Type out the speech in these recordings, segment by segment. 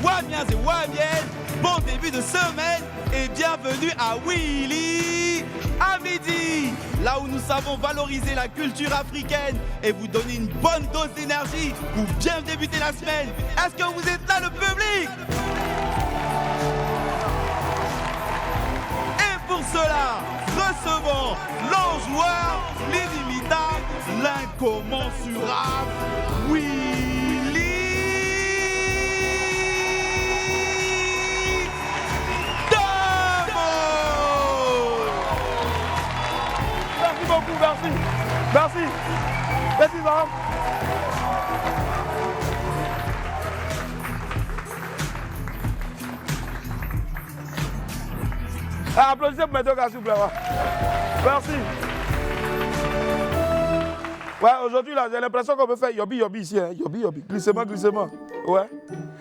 Wamiens et Wamiennes, bon début de semaine et bienvenue à Willy à midi, là où nous savons valoriser la culture africaine et vous donner une bonne dose d'énergie pour bien débuter la semaine. Est-ce que vous êtes là, le public? Et pour cela, recevons l'enjoueur, l'inimitable, l'incommensurable Willy Damo. Merci beaucoup, merci. Merci. Merci, madame. Applaudissez pour mes deux gars, s'il vous plaît. Merci. Ouais, aujourd'hui, là, j'ai l'impression qu'on peut faire yobi ici. Hein. Yobi. Glissement. Ouais.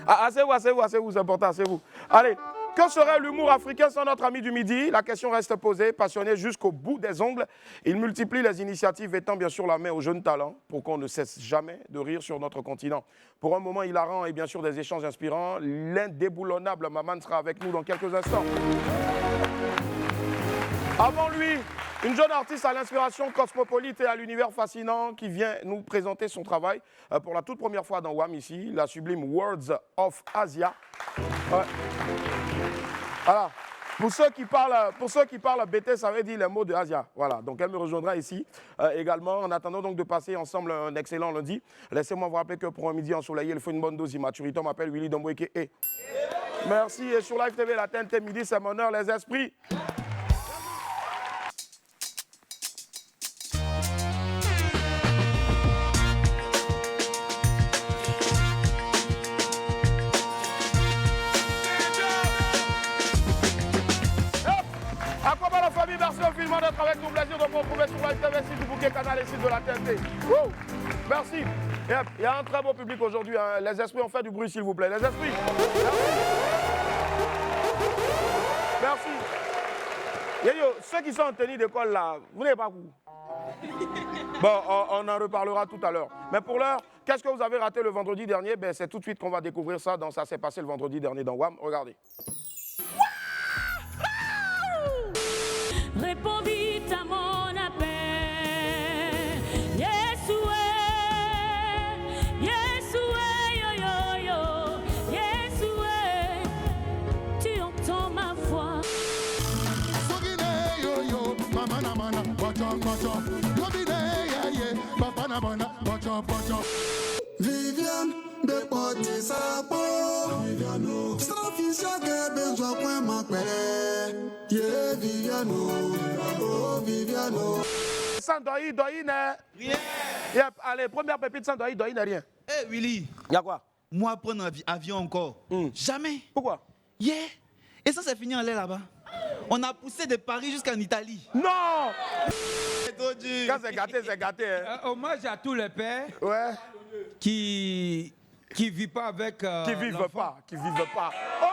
Asseyez-vous, c'est important, asseyez-vous. Allez, que serait l'humour africain sans notre ami du midi? La question reste posée, passionné jusqu'au bout des ongles. Il multiplie les initiatives et tend bien sûr la main aux jeunes talents pour qu'on ne cesse jamais de rire sur notre continent. Pour un moment hilarant et bien sûr des échanges inspirants, l'indéboulonnable Maman sera avec nous dans quelques instants. Avant lui, une jeune artiste à l'inspiration cosmopolite et à l'univers fascinant qui vient nous présenter son travail pour la toute première fois dans WAM ici, la sublime Words of Asia. Ouais. Voilà. Pour ceux qui parlent BT, ça veut dire les mots de Asia. Voilà. Donc elle me rejoindra ici également. En attendant donc de passer ensemble un excellent lundi, laissez-moi vous rappeler que pour un midi ensoleillé, il faut une bonne dose d'immaturité. On m'appelle Willy Damo et merci. Et sur Live TV, la TNT midi, c'est mon heure, les esprits. Merci infiniment d'être avec nous. Plaisir de vous retrouver sur Live TV, site du bouquet canal et site de la TNT. Merci. Il y a un très beau public aujourd'hui. Hein. Les esprits ont fait du bruit, s'il vous plaît. Les esprits. Merci. Yo, ceux qui sont en tenue d'école là, vous n'avez pas cours. Bon, on en reparlera tout à l'heure. Mais pour l'heure, qu'est-ce que vous avez raté le vendredi dernier? Ben, c'est tout de suite qu'on va découvrir ça dans Ça s'est passé le vendredi dernier dans WAM. Regardez. Réponds vite à mon appel. Yesoué, yo. Yesoué, tu entends ma voix. Yo, mana, Viviane, de poti sapo. Viviano, Strafisha que besoin point ma pelle. Yeah, Viviano. Sans doyi, ne. Rien. Yep. Allez, première pépite sans doyi, ne rien. Eh Willy, Y'a quoi? moi prendre un avion encore? Jamais. Pourquoi? Yeah. Et ça, c'est fini en l'air là-bas. On a poussé de Paris jusqu'en Italie. Non! C'est trop dur. Quand c'est gâté. Hein. Hommage à tous les pères Ouais. qui vivent pas avec Qui vivent l'enfant. pas. Oh!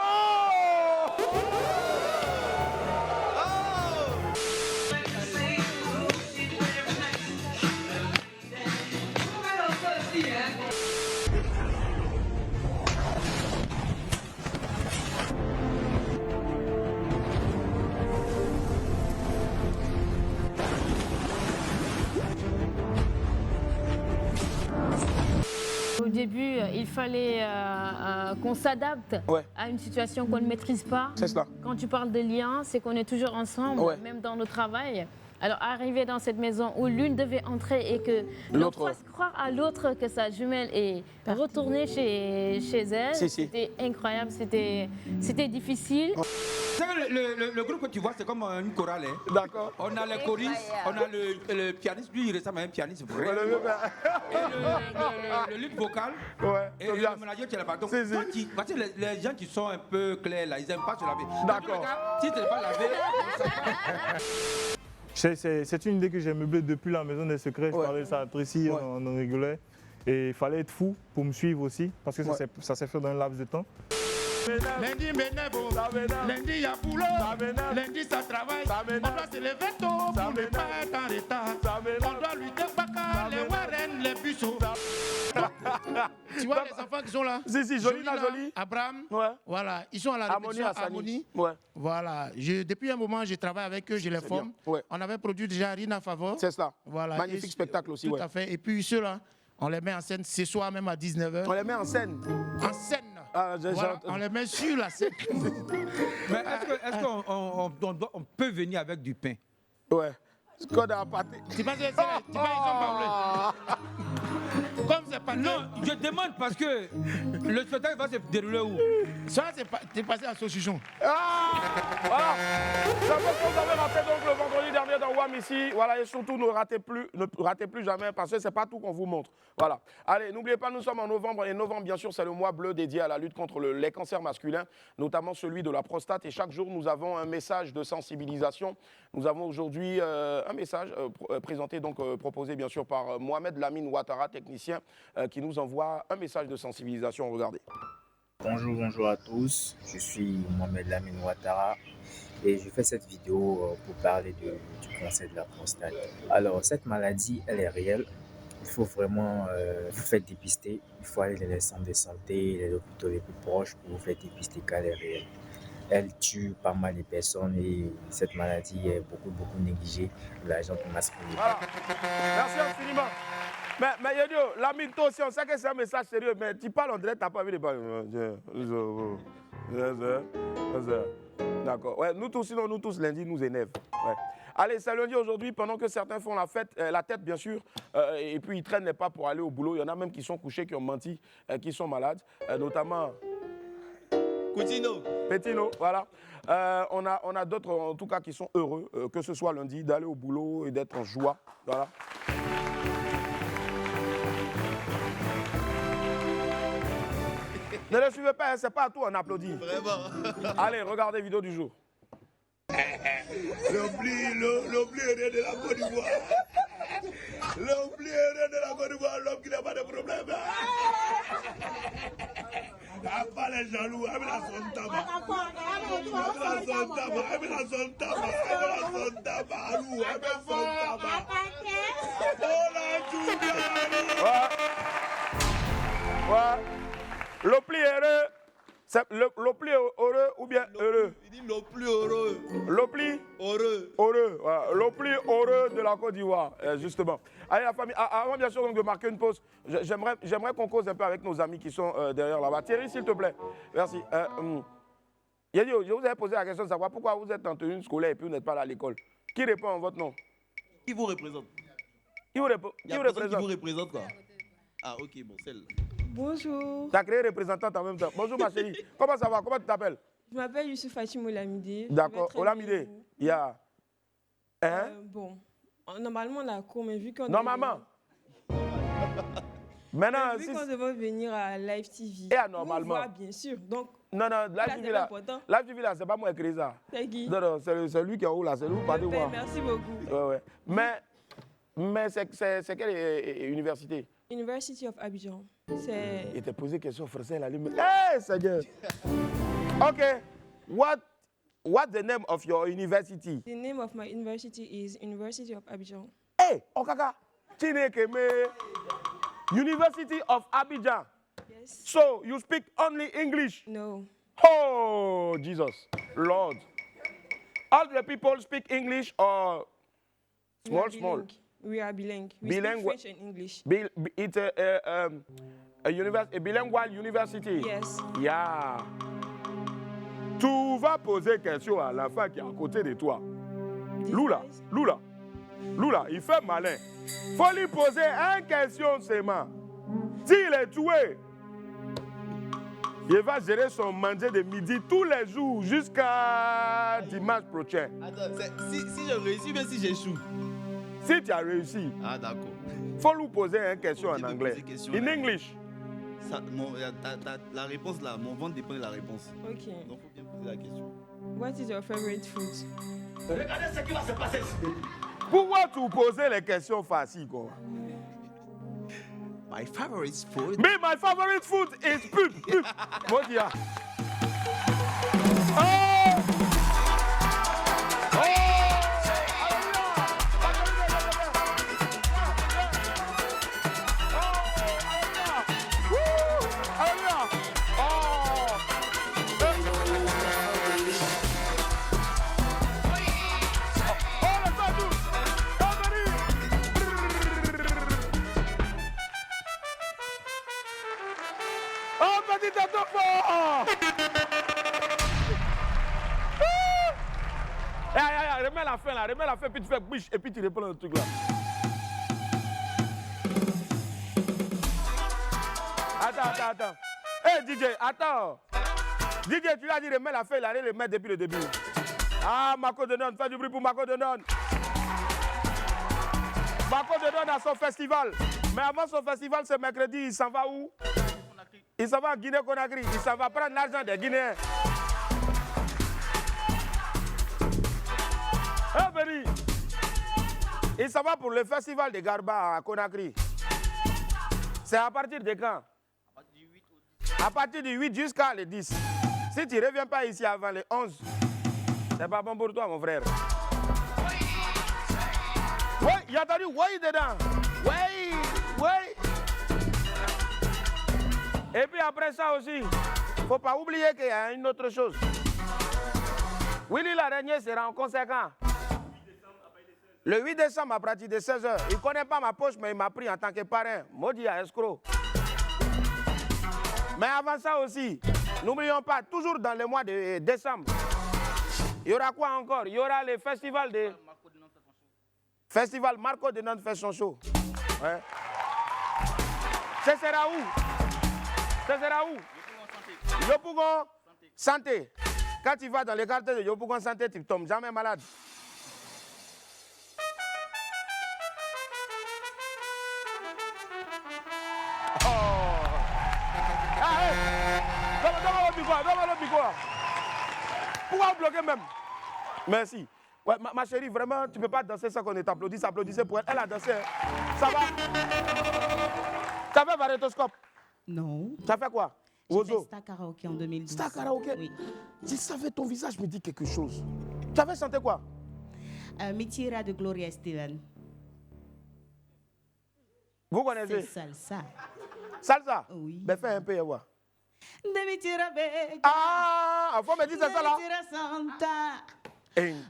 Au début, il fallait qu'on s'adapte à une situation qu'on ne maîtrise pas. C'est cela. Quand tu parles de lien, c'est qu'on est toujours ensemble, Ouais. même dans le travail. Alors, arriver dans cette maison où l'une devait entrer et que l'autre fasse croire à l'autre que sa jumelle est retournée chez elle, c'était incroyable, c'était difficile. Le groupe que tu vois, c'est comme une chorale. Hein. D'accord. On a les choristes, on a le pianiste, lui il ressemble à un pianiste vrai. Ouais, Le lead vocal et Tobias. le manager qui est là-bas. Donc, Si. voici les gens qui sont un peu clairs là, ils n'aiment pas se laver. D'accord. Donc, si tu n'es pas lavé, C'est une idée que j'ai meublée depuis la maison des secrets. Je parlais de ça à Tracy, on en rigolait. Et il fallait être fou pour me suivre aussi, parce que ça s'est fait dans un laps de temps. Lundi, ménébo. Lundi, il y a boulot. Lundi, ça travaille. On doit se lever tôt pour ne pas être en retard. On doit lutter baka, les warren, les puceaux. Tu vois les enfants qui sont là? Si, Jolina, Jolie. Abraham. Ouais. Voilà, ils sont à la répétition Harmonie. Ouais. Voilà. Depuis un moment, je travaille avec eux, je les forme. Ouais. On avait produit déjà Rina Favor. C'est ça. Voilà. Magnifique spectacle aussi. Tout à fait. Et puis ceux-là, on les met en scène ce soir même à 19h. On les met en scène. En scène. Ah, Voilà, on les met sur la scène. Mais est-ce qu'on peut venir avec du pain? Ouais. Code à pâté. Tu penses qu'ils sont pas comme c'est pas. Non, je demande parce que le spectacle va se dérouler où? Ça, t'es passé à Saucisson. Voilà. C'est un peu ce que vous avez raté donc le vendredi dernier dans WAM ici. Voilà, et surtout ne ratez plus jamais parce que c'est pas tout qu'on vous montre. Voilà. Allez, n'oubliez pas, nous sommes en novembre et novembre, bien sûr, c'est le mois bleu dédié à la lutte contre les cancers masculins, notamment celui de la prostate. Et chaque jour, nous avons un message de sensibilisation. Nous avons aujourd'hui un message présenté, donc proposé bien sûr par Mohamed Lamine Ouattara, technicien, qui nous envoie un message de sensibilisation. Regardez. Bonjour à tous, je suis Mohamed Lamine Ouattara et je fais cette vidéo pour parler du cancer de la prostate. Alors cette maladie, elle est réelle, il faut vraiment vous faire dépister, il faut aller dans les centres de santé, les hôpitaux les plus proches pour vous faire dépister qu'elle est réelle. Elle tue pas mal de personnes et cette maladie est beaucoup négligée pour la gente masculine. Voilà. Merci infiniment. Mais Yodio, Lamine, toi aussi, on sait que c'est un message sérieux, mais tu parles en direct, tu n'as pas envie de parler. D'accord. Ouais, nous tous, lundi, nous énerve. Ouais. Allez, c'est lundi aujourd'hui, pendant que certains font la fête, la tête, bien sûr, et puis ils traînent les pas pour aller au boulot. Il y en a même qui sont couchés, qui ont menti, qui sont malades, notamment... Petino, voilà. On a d'autres, en tout cas, qui sont heureux, que ce soit lundi, d'aller au boulot et d'être en joie. Voilà. Ne le suivez pas, hein, c'est pas à tout, on applaudit. Vraiment. Allez, regardez vidéo du jour. L'oublié de la Côte d'Ivoire. L'oublié de la Côte d'Ivoire, l'homme qui n'a pas de problème. Pas les jaloux, aime la son tabac. Aime la son tabac. Ouais. Le plus heureux, c'est le plus heureux ou bien heureux? Il dit le plus heureux. Le plus heureux. Voilà. Le plus heureux de la Côte d'Ivoire, justement. Allez, la famille, avant bien sûr donc, de marquer une pause, j'aimerais qu'on cause un peu avec nos amis qui sont derrière là-bas. Thierry, s'il te plaît. Merci. Je vous avais posé la question de savoir pourquoi vous êtes en tenue scolaire et puis vous n'êtes pas là à l'école. Qui répond en votre nom? Qui vous représente? Qui vous représente quoi? Ah, ok, bon, celle-là. Bonjour. Tu as créé représentante en même temps. Bonjour ma chérie. Comment ça va? Comment tu t'appelles? Je m'appelle Youssouf Fatim Olamide. D'accord. Olamide. Il y a... Hein? Bon, normalement la cour, mais vu qu'on... Normalement. Maintenant, vu qu'on devait venir à Live TV. Et normalement. On voit, bien sûr. Donc, non, Live TV là. Live TV là, c'est pas moi qui ai créé ça. C'est qui? Non, c'est lui qui est en haut là. C'est lui qui parle voir. Merci beaucoup. Ouais. Mais c'est quelle université? University of Abidjan. Il t'a posé question français là. Hey, Seigneur. OK. What's the name of your university? The name of my university is University of Abidjan. Hey, Okaka. Chinekeme. University of Abidjan. Yes. So, you speak only English? No. Oh, Jesus. Lord. All the people speak English or small? We are bilingual. We speak French and English. It's a bilingual university? Yes. Yeah. Tu vas poser question à l'enfant qui est à côté de toi. Lula, il fait malin. Faut lui poser une question seulement. S'il est tué, il va gérer son manger de midi tous les jours jusqu'à dimanche prochain. Attends, si je réussis, mais si j'échoue. Si tu as réussi, d'accord. Faut lui poser une question en anglais. In English. La réponse là, mon ventre dépend de la réponse. Ok. Donc faut bien poser la question. What is your favorite food? Regardez ce qui va se passer. Pourquoi tu poses les questions faciles quoi? My favorite food? Me, my favorite food is pub. Mon Dieu. applaudis, t'es trop fort. Remets la fin là, puis tu fais bouche et puis tu reprends le truc là. Attends. Hey DJ, attends. DJ, tu l'as dit, remets la fin, il allait le mettre depuis le début. Ah, Marco Denon, fais du bruit pour Marco Denon. Marco Denon a son festival. Mais avant son festival, ce mercredi, il s'en va où? Il s'en va à Guinée-Conakry. Il s'en va prendre l'argent des Guinéens. Hein, Béni? Il s'en va pour le festival de Garba à Conakry. C'est à partir de quand? À partir du 8 jusqu'à le 10. Si tu ne reviens pas ici avant le 11, c'est pas bon pour toi, mon frère. Oui, il y a entendu oui dedans. Oui. Et puis après ça aussi, il ne faut pas oublier qu'il y a une autre chose. Willy l'araignée sera en conséquent. Le 8 décembre à partir de 16h. Il ne connaît pas ma poche, mais il m'a pris en tant que parrain. Maudit à escroc. Mais avant ça aussi, n'oublions pas, toujours dans le mois de décembre, il y aura quoi encore? Il y aura le festival de... Festival Marco Denon fait son show. Ouais. Ce sera où? Yopougon Santé. Quand tu vas dans les quartiers de Yopougon Santé, tu ne tombes jamais malade. Donne-moi le micro. Pourquoi vous bloquez même? Merci. Ouais, ma chérie, vraiment, tu ne peux pas danser sans qu'on t'applaudisse. Applaudissez pour elle. Elle a dansé. Hein. Ça va? Tu as fait Varétoscope? Non. Tu as fait quoi? J'ai fait Star Karaoké en 2012. Star Karaoké? Oui. Je savais, ton visage me dit quelque chose. Tu avais chanté quoi? Mentira de Gloria Estefan. Vous connaissez? C'est salsa. Salsa? Oui. Ben fais un peu et voir. De mentira bella. Ah, faut me dire c'est ça là. De mentira santa.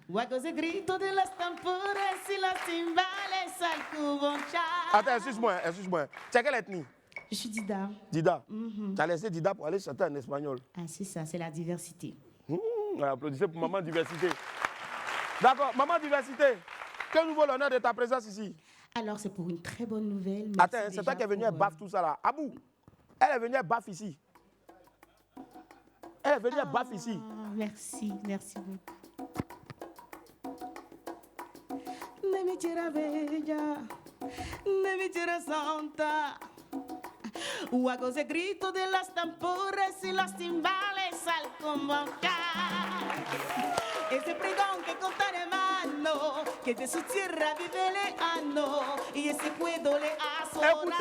Guagos de grito de las tambores y las timbales al cuboncha. Attends, excuse-moi. Tu as quelle ethnie? Je suis Dida. Dida. Tu as laissé Dida pour aller chanter en espagnol. Ah, c'est ça, c'est la diversité. Applaudissez pour Maman Diversité. D'accord, Maman Diversité, quel nouveau l'honneur de ta présence ici? Alors, c'est pour une très bonne nouvelle. Attends, c'est toi qui es venu à baffe tout ça là. Abou, elle est venue à baffe ici. Elle est venue à baffe ici. Merci beaucoup. De mentira bella, de mentira santa. Guagos de grito de las tambores y las timbales al convocar. Ese pregón que con tan hermano, que de su tierra vive leano, y ese cuedo le ha sonado. Una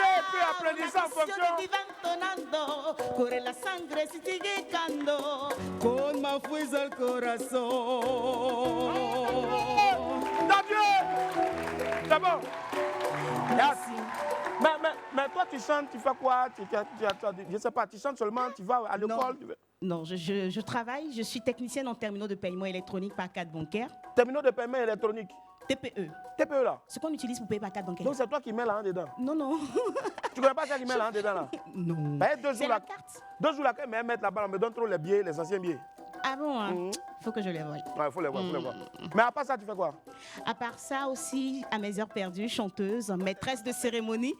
canción que va entonando, corre la sangre si sigue cando, con más fuerza al corazón. C'est bon. Merci. Mais toi, tu chantes, tu fais quoi? Je ne sais pas, tu chantes seulement, tu vas à l'école? Non, je travaille, je suis technicienne en terminaux de paiement électronique par carte bancaire. Terminaux de paiement électronique? TPE. TPE là? Ce qu'on utilise pour payer par carte bancaire. Donc c'est toi qui mets là dedans? Non. Tu ne connais pas ça qui met là dedans là? Non. Ben, 2 jours c'est la carte. 2 jours là, mais mettre là-bas, on me donne trop les billets, les anciens billets. Ah bon, hein? Faut que je les voie. Ouais, faut les voir. Mais à part ça, tu fais quoi? À part ça aussi, à mes heures perdues, chanteuse, maîtresse de cérémonie.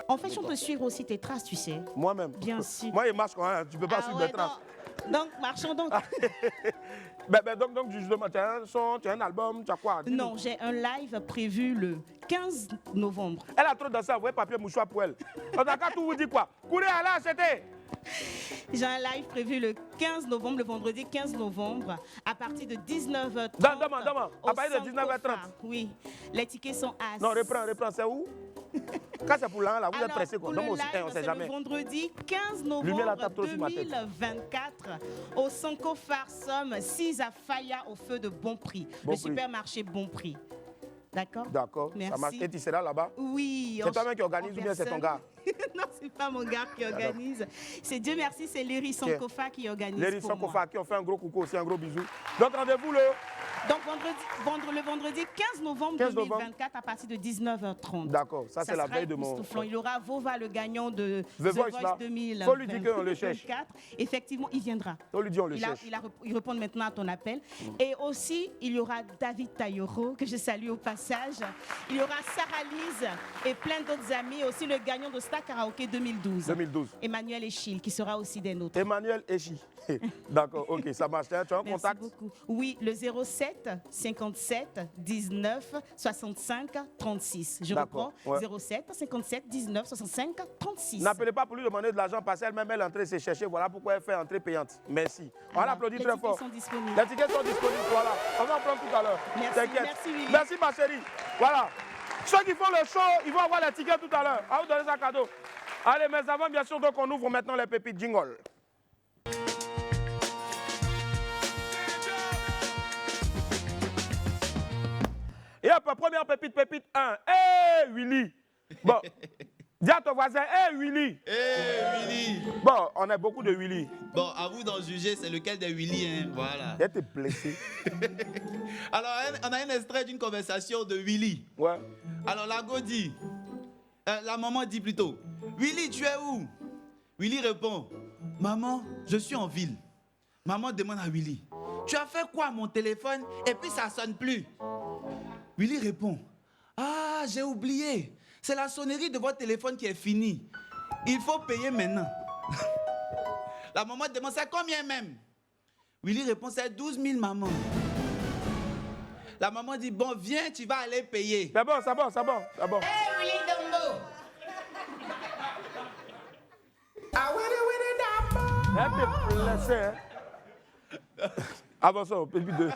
En fait, on peut suivre aussi tes traces, tu sais. Moi-même? Bien sûr. Moi, il marche quand même, tu peux pas suivre mes traces. Donc, marchons donc. Donc, justement, tu as un son, tu as un album, tu as quoi? Non, j'ai un live prévu le 15 novembre. Elle a trop dansé, envoyez papier mouchoir pour elle. On a qu'à tout vous dire quoi? Courez, allez acheter! J'ai un live prévu le 15 novembre, le vendredi 15 novembre, à partir de 19h30. Demain, à partir de 19h30. Oui, les tickets sont à... Non, reprends, c'est où? Quand c'est pour l'an, là, vous êtes pressé quoi? Donc, on ne sait jamais. Le vendredi 15 novembre 2024 au Sanko Farsom, 6 à Faya, au feu de Bon Prix. Supermarché Bon Prix. D'accord? D'accord, ça marche. Et tu seras là-bas? Oui. C'est toi-même qui organise ou bien c'est ton gars? Non, c'est pas mon gars qui organise. C'est Dieu merci, c'est Léry Sankofa qui organise. Léry Sankofa qui ont fait un gros coucou aussi, un gros bisou. Donc rendez-vous le Donc le vendredi 15 novembre 2024 à partir de 19h30. D'accord, ça c'est la veille de mon... Il y aura Vova, le gagnant de The Voice 2024. Faut lui dire qu'on le cherche. Effectivement, il viendra. On lui dit on le cherche. Il répond maintenant à ton appel. Et aussi, il y aura David Tayoro, que je salue au passage. Il y aura Sarah Lise et plein d'autres amis. Et aussi le gagnant de Star Karaoke 2012. Emmanuel Echil, qui sera aussi des nôtres. Emmanuel Echil. D'accord, ok, ça marche. Tu as un contact? Beaucoup. Oui, le 07 57 19 65 36. Je reprends, 07 57 19 65 36. N'appelez pas pour lui demander de l'argent parce qu'elle-même elle entrée s'est chercher. Voilà pourquoi elle fait entrée payante. Merci. On l'applaudit très fort. Les tickets sont disponibles. Les tickets sont disponibles, voilà. On va en prendre tout à l'heure. Merci, Willy. Merci ma chérie. Voilà. Ceux qui font le show, ils vont avoir les tickets tout à l'heure. À vous donner ça cadeau. Allez, mais avant, bien sûr, donc on ouvre maintenant les pépites jingle. Et hop, première pépite 1. Hé, Willy. Bon, dis à ton voisin, hé, Willy. Hé, Willy. Bon, on a beaucoup de Willy. Bon, à vous d'en juger, c'est lequel des Willy, hein, voilà. Il était blessé. Alors, on a un extrait d'une conversation de Willy. Ouais. Alors, Lago dit, la maman dit plutôt, Willy, tu es où? Willy répond, maman, je suis en ville. Maman demande à Willy, tu as fait quoi à mon téléphone et puis ça sonne plus? Willy répond, ah, j'ai oublié. C'est la sonnerie de votre téléphone qui est finie. Il faut payer maintenant. La maman demande, c'est combien même? Willy répond, c'est 12 000, maman. La maman dit, bon, viens, tu vas aller payer. C'est bon, c'est bon, c'est bon, c'est bon. Hey, Willy Dumbo. Ah, Willy Dumbo. Elle était blessée, hein. Avançons, pépite 2.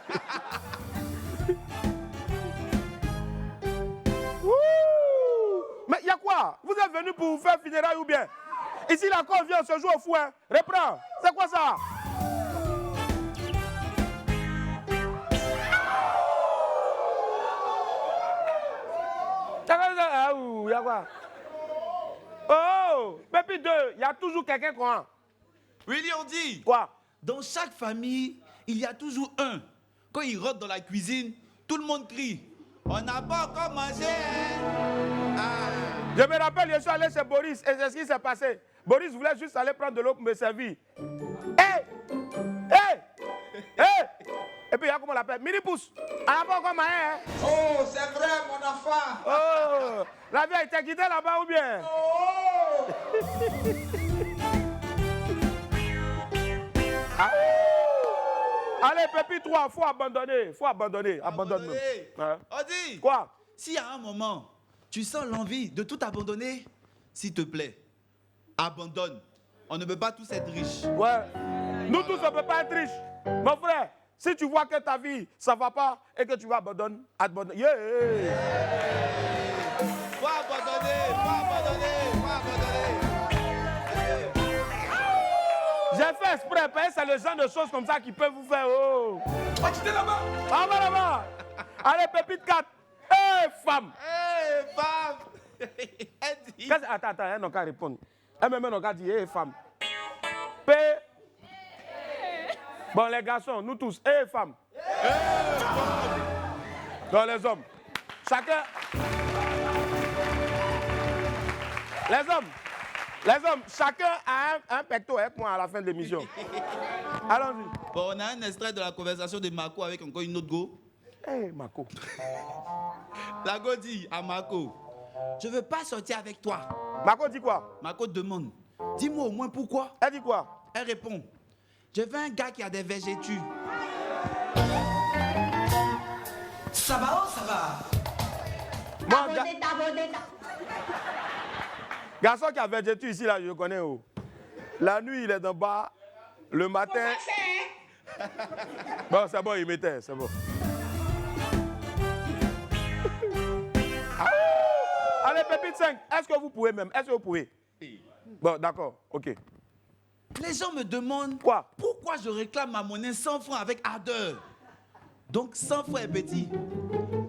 Mais il y a quoi? Vous êtes venu pour faire funérailles ou bien? Ici, la cour vient, on se joue au fou, hein. Reprends. C'est quoi ça? Il y a quoi? Oh, Pépite 2, il y a toujours quelqu'un quoi? Willy, on dit. Quoi? Dans chaque famille, il y a toujours un. Quand il rentre dans la cuisine, tout le monde crie. On n'a pas encore mangé, hein? Je me rappelle, je suis allé chez Boris et c'est ce qui s'est passé. Boris voulait juste aller prendre de l'eau pour me servir. Et puis il y a comment on l'appelle? Mini pouce. On n'a pas encore mangé, hein? Oh, c'est vrai, mon enfant. Oh, la vieille t'a quitté là-bas ou bien? Oh. Allez, Pépi 3, faut abandonner. Abandonne. Hein? Odi, quoi? Si à un moment, tu sens l'envie de tout abandonner, s'il te plaît, abandonne. On ne peut pas tous être riches. Ouais. Nous tous, on ne peut pas être riches. Mon frère, si tu vois que ta vie, ça ne va pas et que tu vas abandonner, abandonne. Yeah. Faut abandonner. J'ai fait exprès, parce que c'est le genre de choses comme ça qui peuvent vous faire. Oh. Tu es là-bas. Ah, là-bas. Allez, Pépite 4. Femme. Femme. Elle dit. Attends, elle n'a qu'à répondre. Elle n'a qu'à dire, femme. P. Bon, les garçons, nous tous, femme. Non, les hommes. Chacun. Les hommes, chacun a un pecto avec moi à la fin de l'émission. Allons-y. Bon, on a un extrait de la conversation de Marco avec encore une autre go. Marco. La go dit à Marco, je veux pas sortir avec toi. Marco dit quoi? Marco demande, dis-moi au moins pourquoi. Elle dit quoi? Elle répond, je veux un gars qui a des vergetures. Ça va ou ça va? Garçon qui a vergetures ici, là, je le connais. Oh. La nuit, il est dans le bar. Le matin. Bon, c'est bon, il mettait, c'est bon. Allez, Pépite 5, est-ce que vous pouvez même? Est-ce que vous pouvez? Bon, d'accord, ok. Les gens me demandent pourquoi je réclame ma monnaie 100 francs avec ardeur. Donc 100 francs est petit.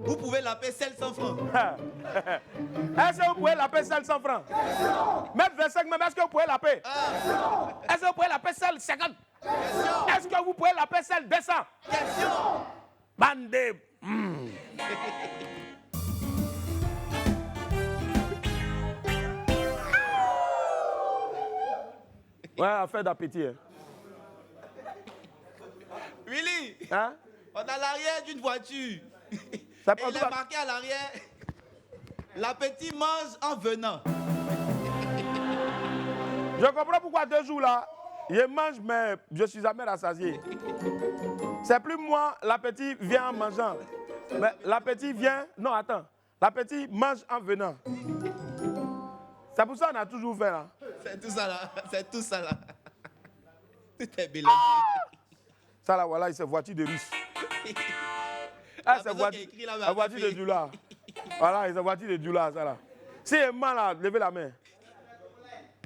Vous pouvez l'appeler celle 100 francs. Est-ce que vous pouvez l'appeler celle 100 francs? Même 25 même, est-ce que vous pouvez l'appeler? Est-ce que vous pouvez l'appeler celle 50? Est-ce que vous pouvez l'appeler celle 200? Bandé. Ouais, affaire d'appétit. Hein. Willy, Hein? on a l'arrière d'une voiture. Ça Et prend il tout est la- marqué à l'arrière, l'appétit mange en venant. Je comprends pourquoi 2 jours là, je mange, mais je suis jamais rassasié. C'est plus moi, l'appétit vient en mangeant. Mais l'appétit vient. Non, attends. L'appétit mange en venant. C'est pour ça qu'on a toujours fait là. C'est tout ça là, c'est tout ça là. Tout est mélangé. Ça là, voilà, c'est voiture de russe. La Ah, c'est personne voiture, qui écrit là, la voiture de Dula. Voilà, c'est voiture de Dula, ça là. Si il est mal là, levez la main.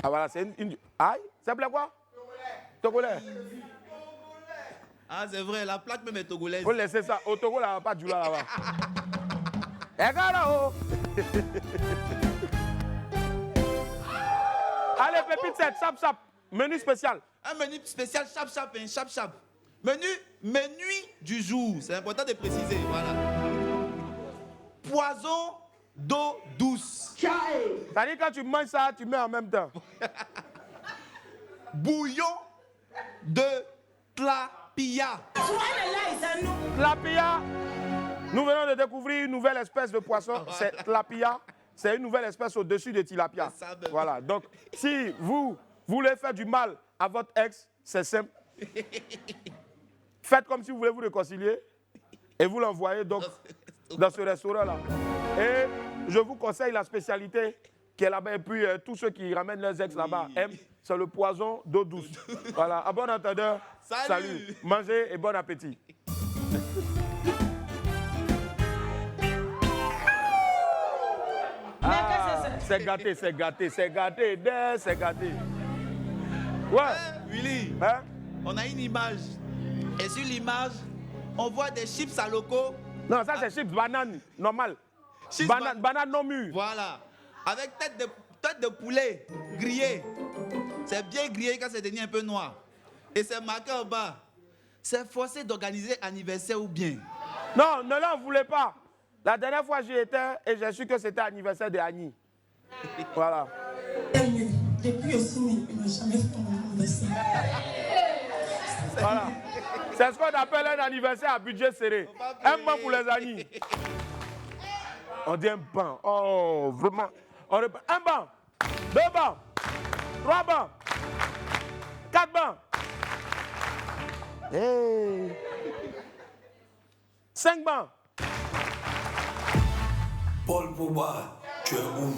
Ah voilà, c'est une... Aïe, ça plaît quoi? Togolais. Ah, c'est vrai, la plaque même est togolaise. Faut laisser ça. Au Togo, là, pas de Dula là-bas. Regarde là-haut. Allez, pépite 7, chap chap. Menu spécial. Un menu spécial chap chap, hein, chap chap. Menu du jour, c'est important de préciser, voilà. Poison d'eau douce. C'est-à-dire quand tu manges ça, tu mets en même temps. Bouillon de tlapia. Tlapia, nous venons de découvrir une nouvelle espèce de poisson, c'est tlapia. C'est une nouvelle espèce au-dessus de tilapia. Voilà, donc si vous voulez faire du mal à votre ex, c'est simple. Faites comme si vous voulez vous réconcilier et vous l'envoyez donc dans ce restaurant-là. Et je vous conseille la spécialité qui est là-bas. Et puis tous ceux qui ramènent leurs ex là-bas aiment, c'est le poison d'eau douce. Voilà, à bon entendeur, salut. Mangez et bon appétit. Ah, c'est gâté, c'est gâté, c'est gâté, c'est gâté. Ouais. Willy, Hein? on a une image. Et sur l'image, on voit des chips à loco. Non, ça c'est chips banane, normal. Chips Banane non mûre. Voilà. Avec tête de poulet grillée. C'est bien grillé quand c'est devenu un peu noir. Et c'est marqué en bas. C'est forcé d'organiser anniversaire ou bien. Non, ne l'en voulez pas. La dernière fois j'y étais et j'ai su que c'était l'anniversaire de Annie. Voilà. Depuis aussi, il ne m'a jamais fait mon anniversaire. Voilà. C'est ce qu'on appelle un anniversaire à budget serré. Un banc pour les Annie. On dit un banc. Oh, vraiment. Un banc, 2 bancs, 3 bancs, 4 bancs. Hey. 5 bancs. Paul Pogba, tu es où?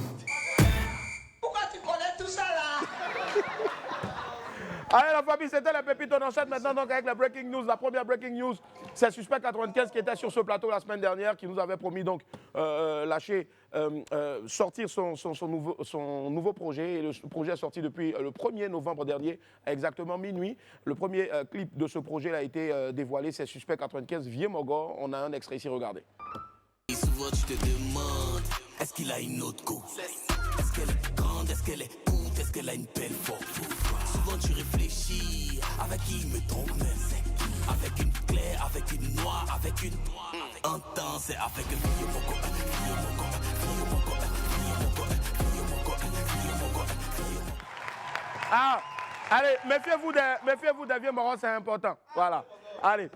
Pourquoi tu connais tout ça là? Allez la famille, c'était la pépite, on enchaîne maintenant donc avec la breaking news. La première breaking news, c'est Suspect 95 qui était sur ce plateau la semaine dernière, qui nous avait promis donc sortir son nouveau projet. Et le projet est sorti depuis le 1er novembre dernier, à exactement minuit. Le premier clip de ce projet a été dévoilé, c'est Suspect 95, Vieux Mogor. On a un extrait ici, regardez. Et souvent tu te demandes, est-ce qu'il a une autre go? Est-ce qu'elle est grande, est-ce qu'elle est haute, est-ce qu'elle a une belle forme? Souvent tu réfléchis, avec qui il me trompe même? Avec une claire, avec une noire, avec une un temps c'est avec un vieux moco, vieux moco, vieux moco, vieux moco, vieux moco, vieux moco, vieux moco. Ah, allez, méfiez-vous des vieux morons, c'est important. Voilà. Allez,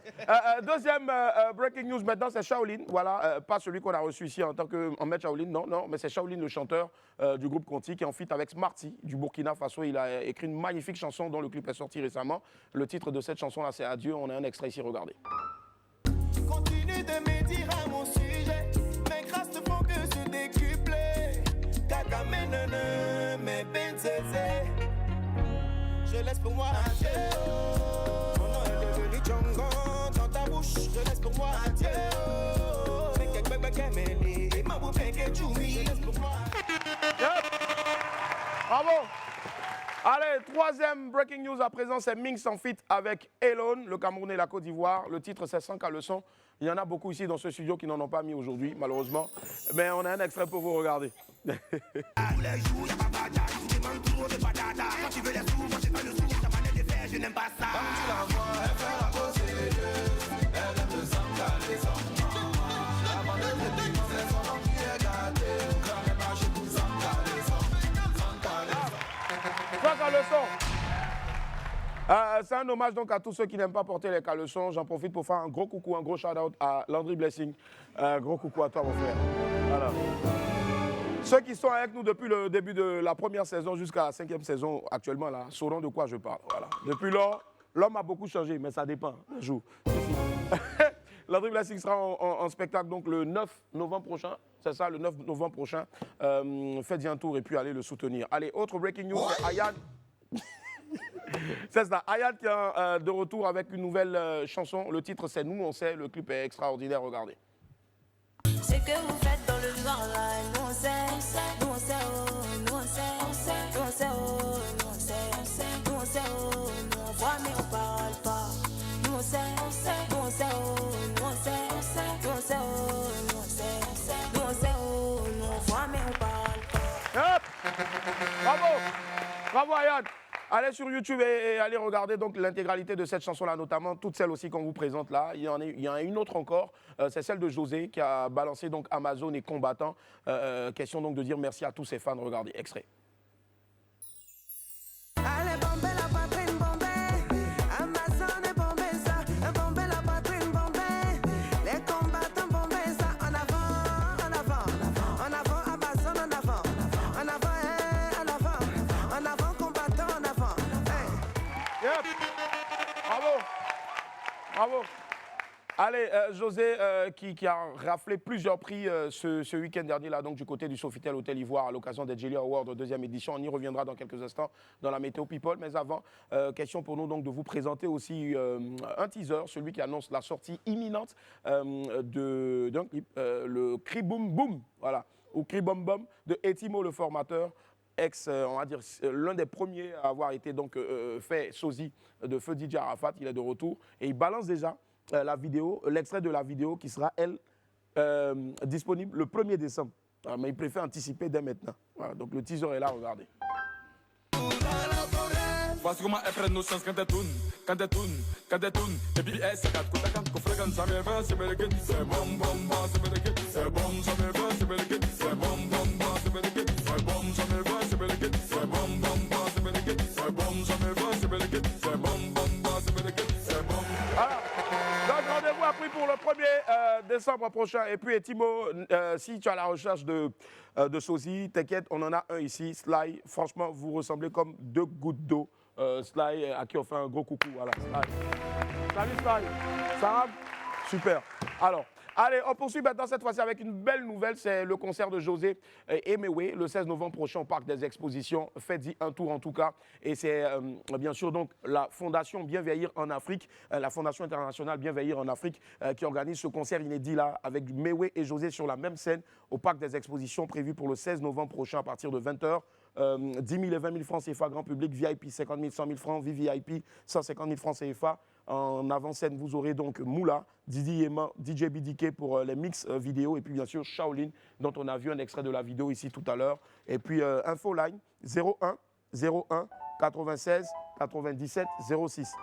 deuxième breaking news maintenant, c'est Shaolin. Voilà, pas celui qu'on a reçu ici en tant que maître Shaolin, non, mais c'est Shaolin, le chanteur du groupe Conti, qui est en feat avec Smarty du Burkina Faso. Il a écrit une magnifique chanson dont le clip est sorti récemment. Le titre de cette chanson-là, c'est Adieu. On a un extrait ici, regardez. Continue de me dire à mon sujet, mes grâces ne font que se décupler. Kaka menene, mes benzézé. Je laisse pour moi adieu. Mon nom est devenu Django dans ta bouche. Je laisse pour moi adieu. Et ma bouche est Jumi. Je laisse pour moi. Bravo. Allez, troisième breaking news à présent, c'est Minx en feat avec Elon, le Cameroun et la Côte d'Ivoire. Le titre, c'est 100 leçons. Il y en a beaucoup ici dans ce studio qui n'en ont pas mis aujourd'hui, malheureusement. Mais on a un extrait pour vous regarder. Quand tu veux les sous, moi j'ai pas le sou, ta manière de faire, je n'aime pas ça. Quand tu la vois, elle fait la pose et les deux, elle aime le sang, les sangs. caleçons. C'est un hommage donc à tous ceux qui n'aiment pas porter les caleçons. J'en profite pour faire un gros coucou, un gros shout-out à Landry Blessing. Gros coucou à toi, mon frère. Voilà. Ceux qui sont avec nous depuis le début de la première saison jusqu'à la 5e saison actuellement là, sauront de quoi je parle. Voilà. Depuis lors, l'homme a beaucoup changé, mais ça dépend un jour. Landry Blessing sera en spectacle donc le 9 novembre prochain. C'est ça, le 9 novembre prochain. Faites-y un tour et puis allez le soutenir. Allez, autre breaking news, c'est Ayad. C'est ça, Ayad qui est de retour avec une nouvelle chanson. Le titre c'est Nous on sait, le clip est extraordinaire, regardez. C'est que vous faites dans le noir là, nous on sait, nous on sait, oh, nous on sait, nous on sait, oh, nous on sait, nous on sait, oh, nous on voit mais on parle pas. Nous on sait, nous on sait, oh, nous on sait, nous on sait, oh, nous on sait, nous on sait, oh, nous on voit mais on parle pas. Hop. Bravo, bravo Ayad. Allez sur YouTube et allez regarder donc l'intégralité de cette chanson-là, notamment toutes celles aussi qu'on vous présente là. Il y en a une autre encore, c'est celle de José qui a balancé donc Amazon et Combattant. Question donc de dire merci à tous ses fans. Regardez, extrait. Allez, bomber la poitrine, bomber. Amazon et bomber ça. Bomber la poitrine, bomber. Les combattants, bomber ça. En avant, en avant. En avant, Amazon, en avant. En avant, en avant. En avant, combattant, en avant. Yep. Bravo. Bravo. Allez, José, qui a raflé plusieurs prix ce week-end dernier, là, donc du côté du Sofitel Hôtel Ivoire, à l'occasion des Jelly Awards 2e édition. On y reviendra dans quelques instants dans la Météo People. Mais avant, question pour nous donc de vous présenter aussi un teaser, celui qui annonce la sortie imminente d'un clip, le Cri Boom Boom, voilà, ou Cri Bom Bom de Etimo, le formateur. On va dire, l'un des premiers à avoir été donc fait sosie de feu DJ Arafat. Il est de retour et il balance déjà la vidéo, l'extrait de la vidéo qui sera, elle, disponible le 1er décembre. Alors, mais il préfère anticiper dès maintenant. Voilà, donc le teaser est là, regardez. Voici comment elles prennent nos chances quand elles tournent, quand elles tournent, quand elles tournent. Et puis elles se gâtent, quand on fréquente, ça me va, c'est me le guette, c'est bon, bon, bon, c'est me le guette, c'est bon, ça me va, c'est me le guette, c'est bon, bon, bon, c'est me le guette, c'est bon, ça me va, c'est me le guette, c'est bon, bon, bon, c'est me le guette, c'est bon, ça me va, c'est me le guette, c'est bon, bon, bon, c'est me le guette, c'est bon. Voilà. Donc rendez-vous a pris pour le 1er décembre prochain. Et puis Etimo, si tu as la recherche de sosie, t'inquiète, on en a un ici, Sly. Franchement, vous ressemblez comme deux gouttes d'eau. Sly, à qui on fait un gros coucou. Voilà, Sly. Salut Sly. Ça va? Super. Alors, allez, on poursuit maintenant cette fois-ci avec une belle nouvelle. C'est le concert de José Emewe le 16 novembre prochain au Parc des Expositions. Faites-y un tour en tout cas. Et c'est bien sûr donc la Fondation Bien Vieillir en Afrique, la Fondation internationale Bien Vieillir en Afrique qui organise ce concert inédit là avec Mewe et José sur la même scène au Parc des Expositions prévu pour le 16 novembre prochain à partir de 20h. 10 000 et 20 000 francs CFA grand public, VIP 50 000, 100 000 francs, VVIP 150 000 francs CFA. En avant-scène, vous aurez donc Moula, Didi Yema, DJ BDK pour les mix vidéo et puis bien sûr Shaolin dont on a vu un extrait de la vidéo ici tout à l'heure. Et puis Infoline 01 01 96 97 06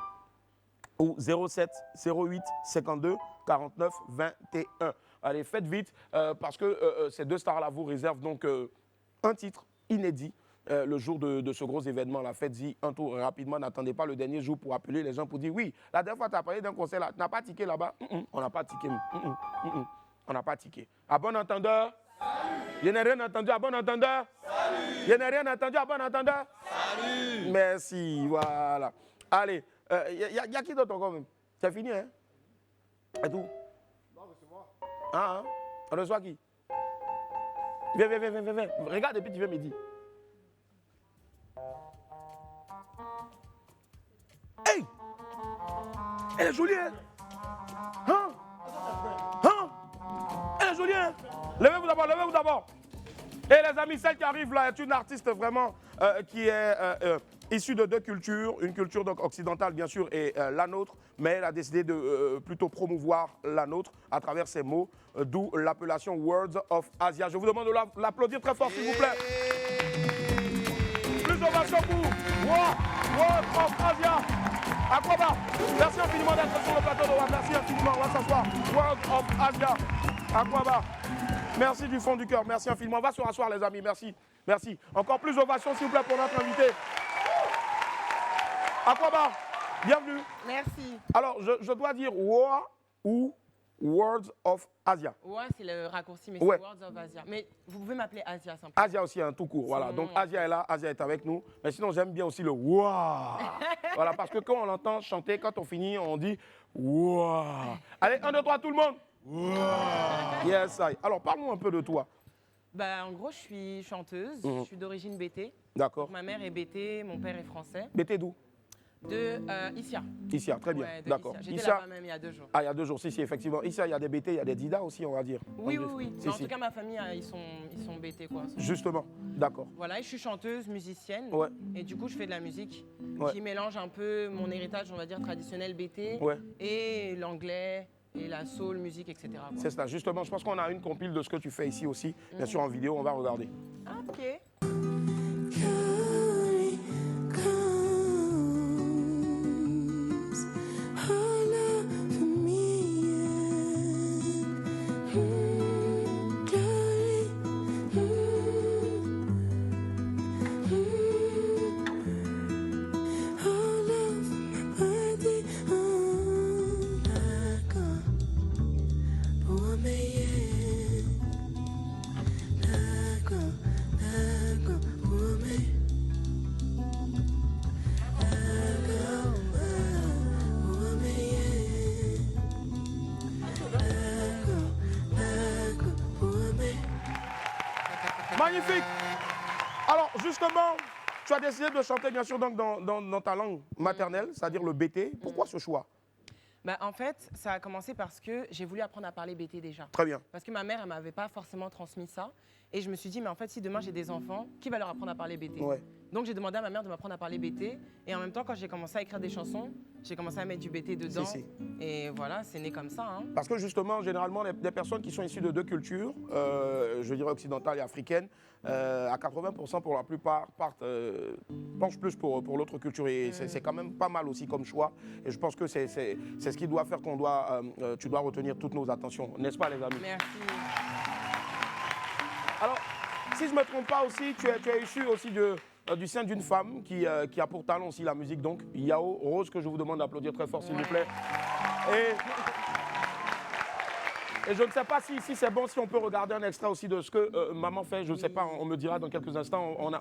ou 07 08 52 49 21. Allez, faites vite parce que ces deux stars-là vous réservent donc un titre inédit. Le jour de ce gros événement, la faites-y un tour rapidement, n'attendez pas le dernier jour pour appeler les gens pour dire oui, la dernière fois tu as parlé d'un concert là, tu n'as pas tiqué là-bas, on n'a pas tiqué, on n'a pas tiqué. À bon entendeur, je n'ai rien entendu, à bon entendeur, je n'ai rien entendu, à bon entendeur. Salut. Merci, voilà. Allez, y a qui d'autre encore même? C'est fini, hein? Et tout? Non, c'est moi. Ah, hein? On reçoit qui? Viens. Regarde et puis tu viens me dire. Hey! Elle est jolie, hein? Elle est jolie, hein? Levez-vous d'abord. Et les amis, celle qui arrive là est une artiste vraiment qui est issue de deux cultures. Une culture donc occidentale, bien sûr, et la nôtre. Mais elle a décidé de plutôt promouvoir la nôtre à travers ses mots, d'où l'appellation Words of Asia. Je vous demande de l'applaudir très fort, s'il vous plaît. Plus d'ovation pour Words of Asia. Aquaba, merci infiniment d'être sur le plateau de WAM. Merci infiniment, on va s'asseoir. World of Asia. Aquaba, merci du fond du cœur, merci infiniment. On va se rasseoir les amis, merci. Encore plus d'ovation s'il vous plaît pour notre invité. Aquabar, bienvenue. Merci. Alors, je dois dire WOA ou Words of Asia. Ouais, c'est le raccourci, mais Ouais. c'est Words of Asia. Mais vous pouvez m'appeler Asia simplement. Asia aussi, un tout court. Voilà. mon Donc nom, Asia est là, Asia est avec nous. Mais sinon, j'aime bien aussi le WOA. Voilà, parce que quand on l'entend chanter, quand on finit, on dit WOA. Allez, 1, 2, 3, tout le monde. WOA. Yes, I. Alors, parle-nous un peu de toi. Bah, en gros, je suis chanteuse. Mhm. Je suis d'origine BT. D'accord. Donc, ma mère est BT, mon père est français. BT d'où? De Issia. Issia, très bien. Ouais, de D'accord. Issia. J'étais là-bas même il y a 2 jours. Ah, il y a 2 jours, si, effectivement. Issia, il y a des BT, il y a des Dida aussi, on va dire. Oui, oui, oui. Si, Mais en si. tout cas, ma famille, ils sont BT, quoi. Justement, d'accord. Voilà, et je suis chanteuse, musicienne. Ouais. Et du coup, je fais de la musique Ouais. qui mélange un peu mon héritage, on va dire, traditionnel BT Ouais. et l'anglais et la soul musique, etc. quoi. C'est ça, justement. Je pense qu'on a une compile de ce que tu fais ici aussi. Bien sûr, en vidéo, on va regarder. Ok. Magnifique. Alors, justement, tu as décidé de chanter, bien sûr, donc, dans ta langue maternelle, c'est-à-dire le BT. Pourquoi ce choix? Bah, en fait, ça a commencé parce que j'ai voulu apprendre à parler BT déjà. Très bien. Parce que ma mère, elle m'avait pas forcément transmis ça. Et je me suis dit, mais en fait, si demain j'ai des enfants, qui va leur apprendre à parler BT? Ouais. Donc j'ai demandé à ma mère de m'apprendre à parler BT. Et en même temps, quand j'ai commencé à écrire des chansons, j'ai commencé à mettre du BT dedans. Si. Et voilà, c'est né comme ça. Hein. Parce que justement, généralement, les personnes qui sont issues de 2 cultures, je dirais occidentales et africaines, à 80% pour la plupart penchent plus pour l'autre culture. Et c'est quand même pas mal aussi comme choix. Et je pense que c'est ce qui doit faire tu dois retenir toutes nos attentions. N'est-ce pas, les amis? Merci. Alors, si je ne me trompe pas aussi, tu es issu aussi du sein d'une femme qui a pour talent aussi la musique. Donc, Yao Rose, que je vous demande d'applaudir très fort, s'il vous plaît. Et je ne sais pas si c'est bon, si on peut regarder un extrait aussi de ce que maman fait. Je ne sais pas, on me dira dans quelques instants. On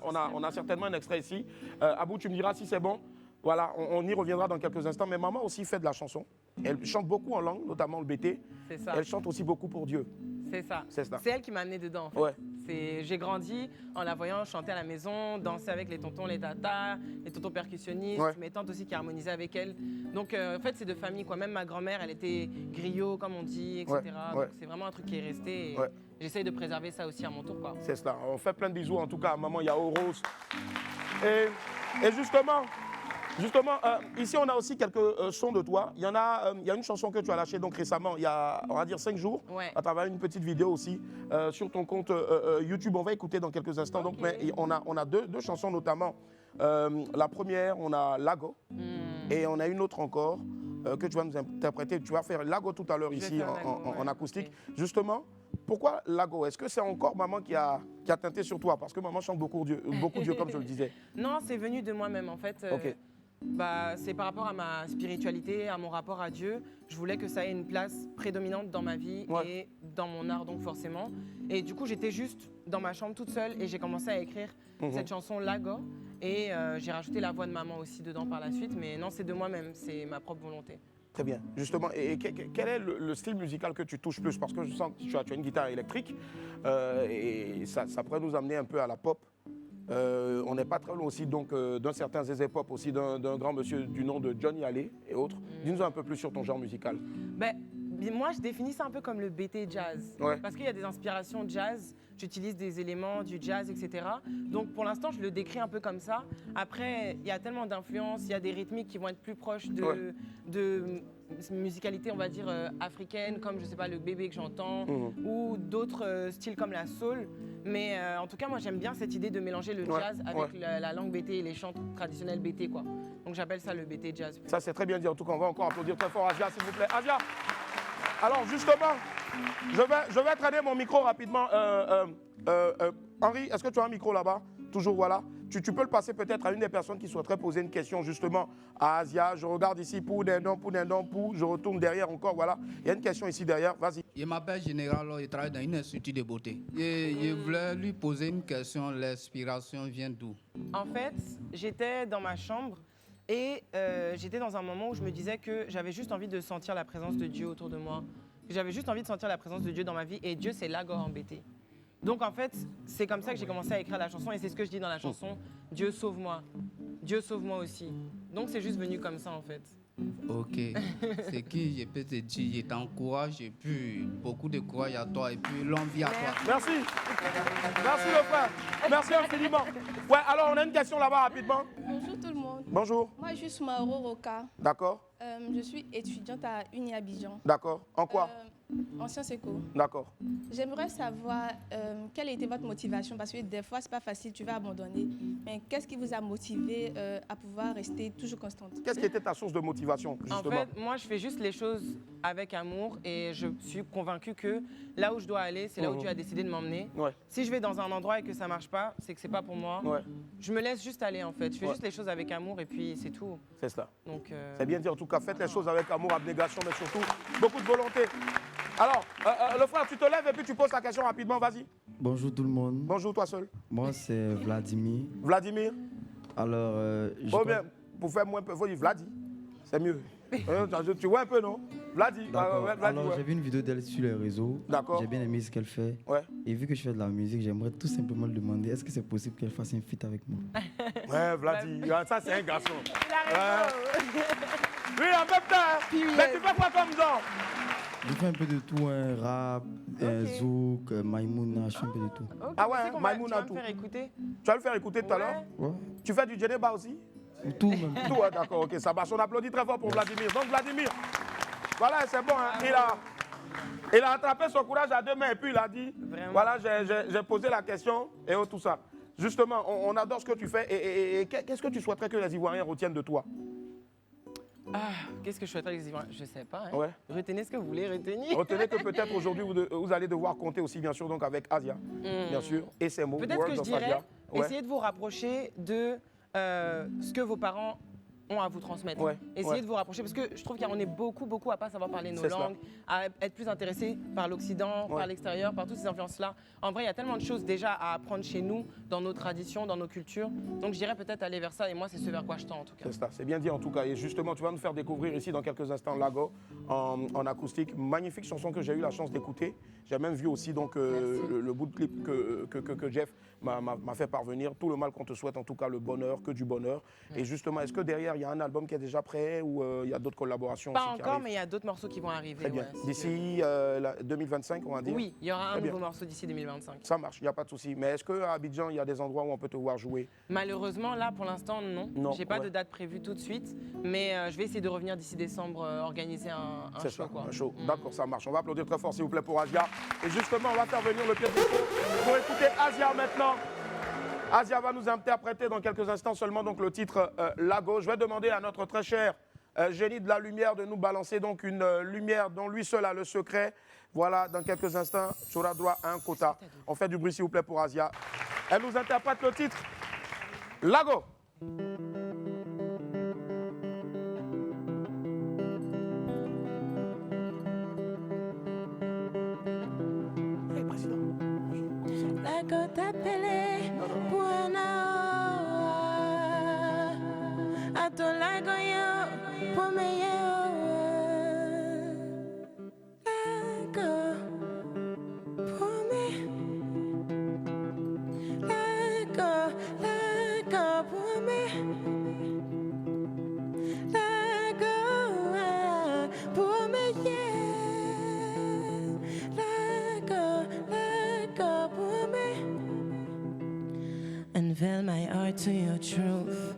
a certainement un extrait ici. Abou, tu me diras si c'est bon. Voilà, on y reviendra dans quelques instants. Mais maman aussi fait de la chanson. Elle chante beaucoup en langue, notamment le BT. C'est ça. Elle chante aussi beaucoup pour Dieu. C'est ça. C'est ça. C'est elle qui m'a amené dedans. En fait. Ouais. J'ai grandi en la voyant chanter à la maison, danser avec les tontons, les tatas, les tontons percussionnistes, Ouais. mes tantes aussi qui harmonisaient avec elle. Donc en fait, c'est de famille quoi. Même ma grand-mère, elle était griot comme on dit, etc. Ouais, ouais. Donc c'est vraiment un truc qui est resté. Et Ouais. j'essaye de préserver ça aussi à mon tour quoi. C'est cela. On fait plein de bisous en tout cas à maman Yao Rose. Et justement, ici on a aussi quelques sons de toi. Il y a une chanson que tu as lâchée donc récemment, il y a on va dire 5 jours, Ouais. à travers une petite vidéo aussi sur ton compte YouTube. On va écouter dans quelques instants. Donc, mais on a deux chansons notamment. La première, on a Lago et on a une autre encore que tu vas nous interpréter. Tu vas faire Lago tout à l'heure ici en acoustique. Okay. Justement, pourquoi Lago? Est-ce que c'est encore maman qui a teinté sur toi? Parce que maman chante beaucoup Dieu comme je le disais. Non, c'est venu de moi-même en fait. Ok. C'est par rapport à ma spiritualité, à mon rapport à Dieu. Je voulais que ça ait une place prédominante dans ma vie et dans mon art donc forcément. Et du coup, j'étais juste dans ma chambre toute seule et j'ai commencé à écrire cette chanson Lago. Et j'ai rajouté la voix de maman aussi dedans par la suite. Mais non, c'est de moi-même, c'est ma propre volonté. Très bien. Justement, et quel est le style musical que tu touches plus? Parce que je sens que tu as une guitare électrique et ça pourrait nous amener un peu à la pop. On n'est pas très loin aussi donc d'un certain Zézé Pop aussi, d'un grand monsieur du nom de Johnny Hallyday et autres. Dis-nous un peu plus sur ton genre musical. Moi, je définis ça un peu comme le BT jazz. Ouais. Parce qu'il y a des inspirations jazz, j'utilise des éléments du jazz, etc. Donc pour l'instant, je le décris un peu comme ça. Après, il y a tellement d'influences, il y a des rythmiques qui vont être plus proches de musicalité, on va dire, africaine, comme, je sais pas, le bébé que j'entends, ou d'autres styles comme la soul. Mais en tout cas, moi, j'aime bien cette idée de mélanger le jazz avec la langue BT et les chants traditionnels BT, quoi. Donc j'appelle ça le BT jazz. Ça, c'est très bien dit. En tout cas, on va encore applaudir très fort Asia, s'il vous plaît. Asia! Alors, justement, je vais traîner mon micro rapidement. Henri, est-ce que tu as un micro là-bas? Toujours, voilà. tu peux le passer peut-être à une des personnes qui souhaiterait poser une question justement à Asia. Je regarde ici pour Dindon, je retourne derrière encore, voilà. Il y a une question ici derrière, vas-y. Je m'appelle Général, je travaille dans une institut de beauté. Et je voulais lui poser une question, l'inspiration vient d'où? En fait, j'étais dans ma chambre et j'étais dans un moment où je me disais que j'avais juste envie de sentir la présence de Dieu autour de moi. J'avais juste envie de sentir la présence de Dieu dans ma vie et Dieu, c'est Lago embêté. Donc en fait, c'est comme ça que j'ai commencé à écrire la chanson et c'est ce que je dis dans la chanson, Dieu sauve-moi. Dieu sauve-moi aussi. Donc c'est juste venu comme ça en fait. Ok. C'est qui je peux te dire, je t'encourage et puis beaucoup de courage à toi et puis l'envie à toi. Merci. Merci le frère. Merci infiniment. Ouais, alors on a une question là-bas rapidement. Bonjour tout le monde. Bonjour. Moi je suis Mauro Roca. D'accord. Je suis étudiante à Uni Abidjan. D'accord. En quoi? En sciences éco. D'accord. J'aimerais savoir quelle était votre motivation parce que des fois c'est pas facile, tu vas abandonner. Mais qu'est-ce qui vous a motivé à pouvoir rester toujours constante? Qu'est-ce qui était ta source de motivation justement? En fait, moi je fais juste les choses avec amour et je suis convaincue que là où je dois aller, c'est là où Dieu a décidé de m'emmener. Ouais. Si je vais dans un endroit et que ça marche pas, c'est que c'est pas pour moi. Ouais. Je me laisse juste aller en fait. Je fais juste les choses avec amour et puis c'est tout. C'est cela. Donc c'est bien dit en tout cas, faites les choses avec amour, abnégation, mais surtout beaucoup de volonté. Alors, le frère, tu te lèves et puis tu poses la question rapidement, vas-y. Bonjour tout le monde. Bonjour toi seul. Moi c'est Vladimir. Vladimir. Alors, bien, pour faire moins, il faut dire Vladi. C'est mieux. Tu vois un peu, non? Vladi. Alors, j'ai vu une vidéo d'elle sur les réseaux. D'accord. J'ai bien aimé ce qu'elle fait. Ouais. Et vu que je fais de la musique, j'aimerais tout simplement lui demander est-ce que c'est possible qu'elle fasse un feat avec moi? Ouais, Vladi. Ça, c'est un garçon. Oui, en même temps. Mais tu fais quoi comme genre? Je fais un peu de tout, un rap, un zouk, Maïmouna, je fais un peu de tout. Ah ouais, Maïmouna, tout. Tu vas me faire écouter? Tu vas le faire écouter tout à l'heure? Ouais. Tu fais du djellaba aussi? Tout même. Tout, d'accord, ok, ça marche. On applaudit très fort pour Vladimir. Donc Vladimir, voilà, c'est bon, hein. Il a attrapé son courage à deux mains et puis il a dit, vraiment? Voilà, j'ai posé la question et tout ça. Justement, on adore ce que tu fais et qu'est-ce que tu souhaiterais que les Ivoiriens retiennent de toi? Qu'est-ce que je souhaiterais que les Ivoiriens? Je sais pas. Hein. Ouais. Retenez ce que vous voulez retenir. Retenez que peut-être aujourd'hui vous allez devoir compter aussi bien sûr donc avec Asia, bien sûr, et ses mots. Peut-être que je dirais, essayez de vous rapprocher de ce que vos parents ont à vous transmettre. Essayez de vous rapprocher parce que je trouve qu'on est beaucoup à pas savoir parler nos langues, à être plus intéressé par l'Occident, par l'extérieur, par toutes ces influences-là. En vrai, il y a tellement de choses déjà à apprendre chez nous, dans nos traditions, dans nos cultures. Donc je dirais peut-être aller vers ça et moi c'est ce vers quoi je tends en tout cas. C'est ça, c'est bien dit en tout cas. Et justement, tu vas nous faire découvrir ici dans quelques instants Lago en acoustique. Magnifique chanson que j'ai eu la chance d'écouter. J'ai même vu aussi donc le bout de clip que Jeff m'a fait parvenir. Tout le mal qu'on te souhaite, en tout cas le bonheur, que du bonheur. Et justement, est-ce que derrière il y a un album qui est déjà prêt ou il y a d'autres collaborations Pas aussi qui encore, mais il y a d'autres morceaux qui vont arriver. Très bien. D'ici 2025, on va dire? Oui, il y aura un nouveau morceau d'ici 2025. Ça marche, il n'y a pas de souci. Mais est-ce qu'à Abidjan, il y a des endroits où on peut te voir jouer? Malheureusement, là, pour l'instant, non. J'ai pas de date prévue tout de suite. Mais je vais essayer de revenir d'ici décembre, organiser un show. Un show. D'accord, ça marche. On va applaudir très fort, s'il vous plaît, pour Asia. Et justement, on va faire venir le pied de micro pour écouter Asia maintenant. Asia va nous interpréter dans quelques instants seulement donc le titre Lago. Je vais demander à notre très cher génie de la lumière de nous balancer donc une lumière dont lui seul a le secret. Voilà, dans quelques instants, tu auras droit à un quota. On fait du bruit s'il vous plaît pour Asia. Elle nous interprète le titre Lago. Lago t'appelait pour un à ton lago yo pour meilleur lago pour me lago pour me lago pour me lago pour me. Unveil my heart to your truth.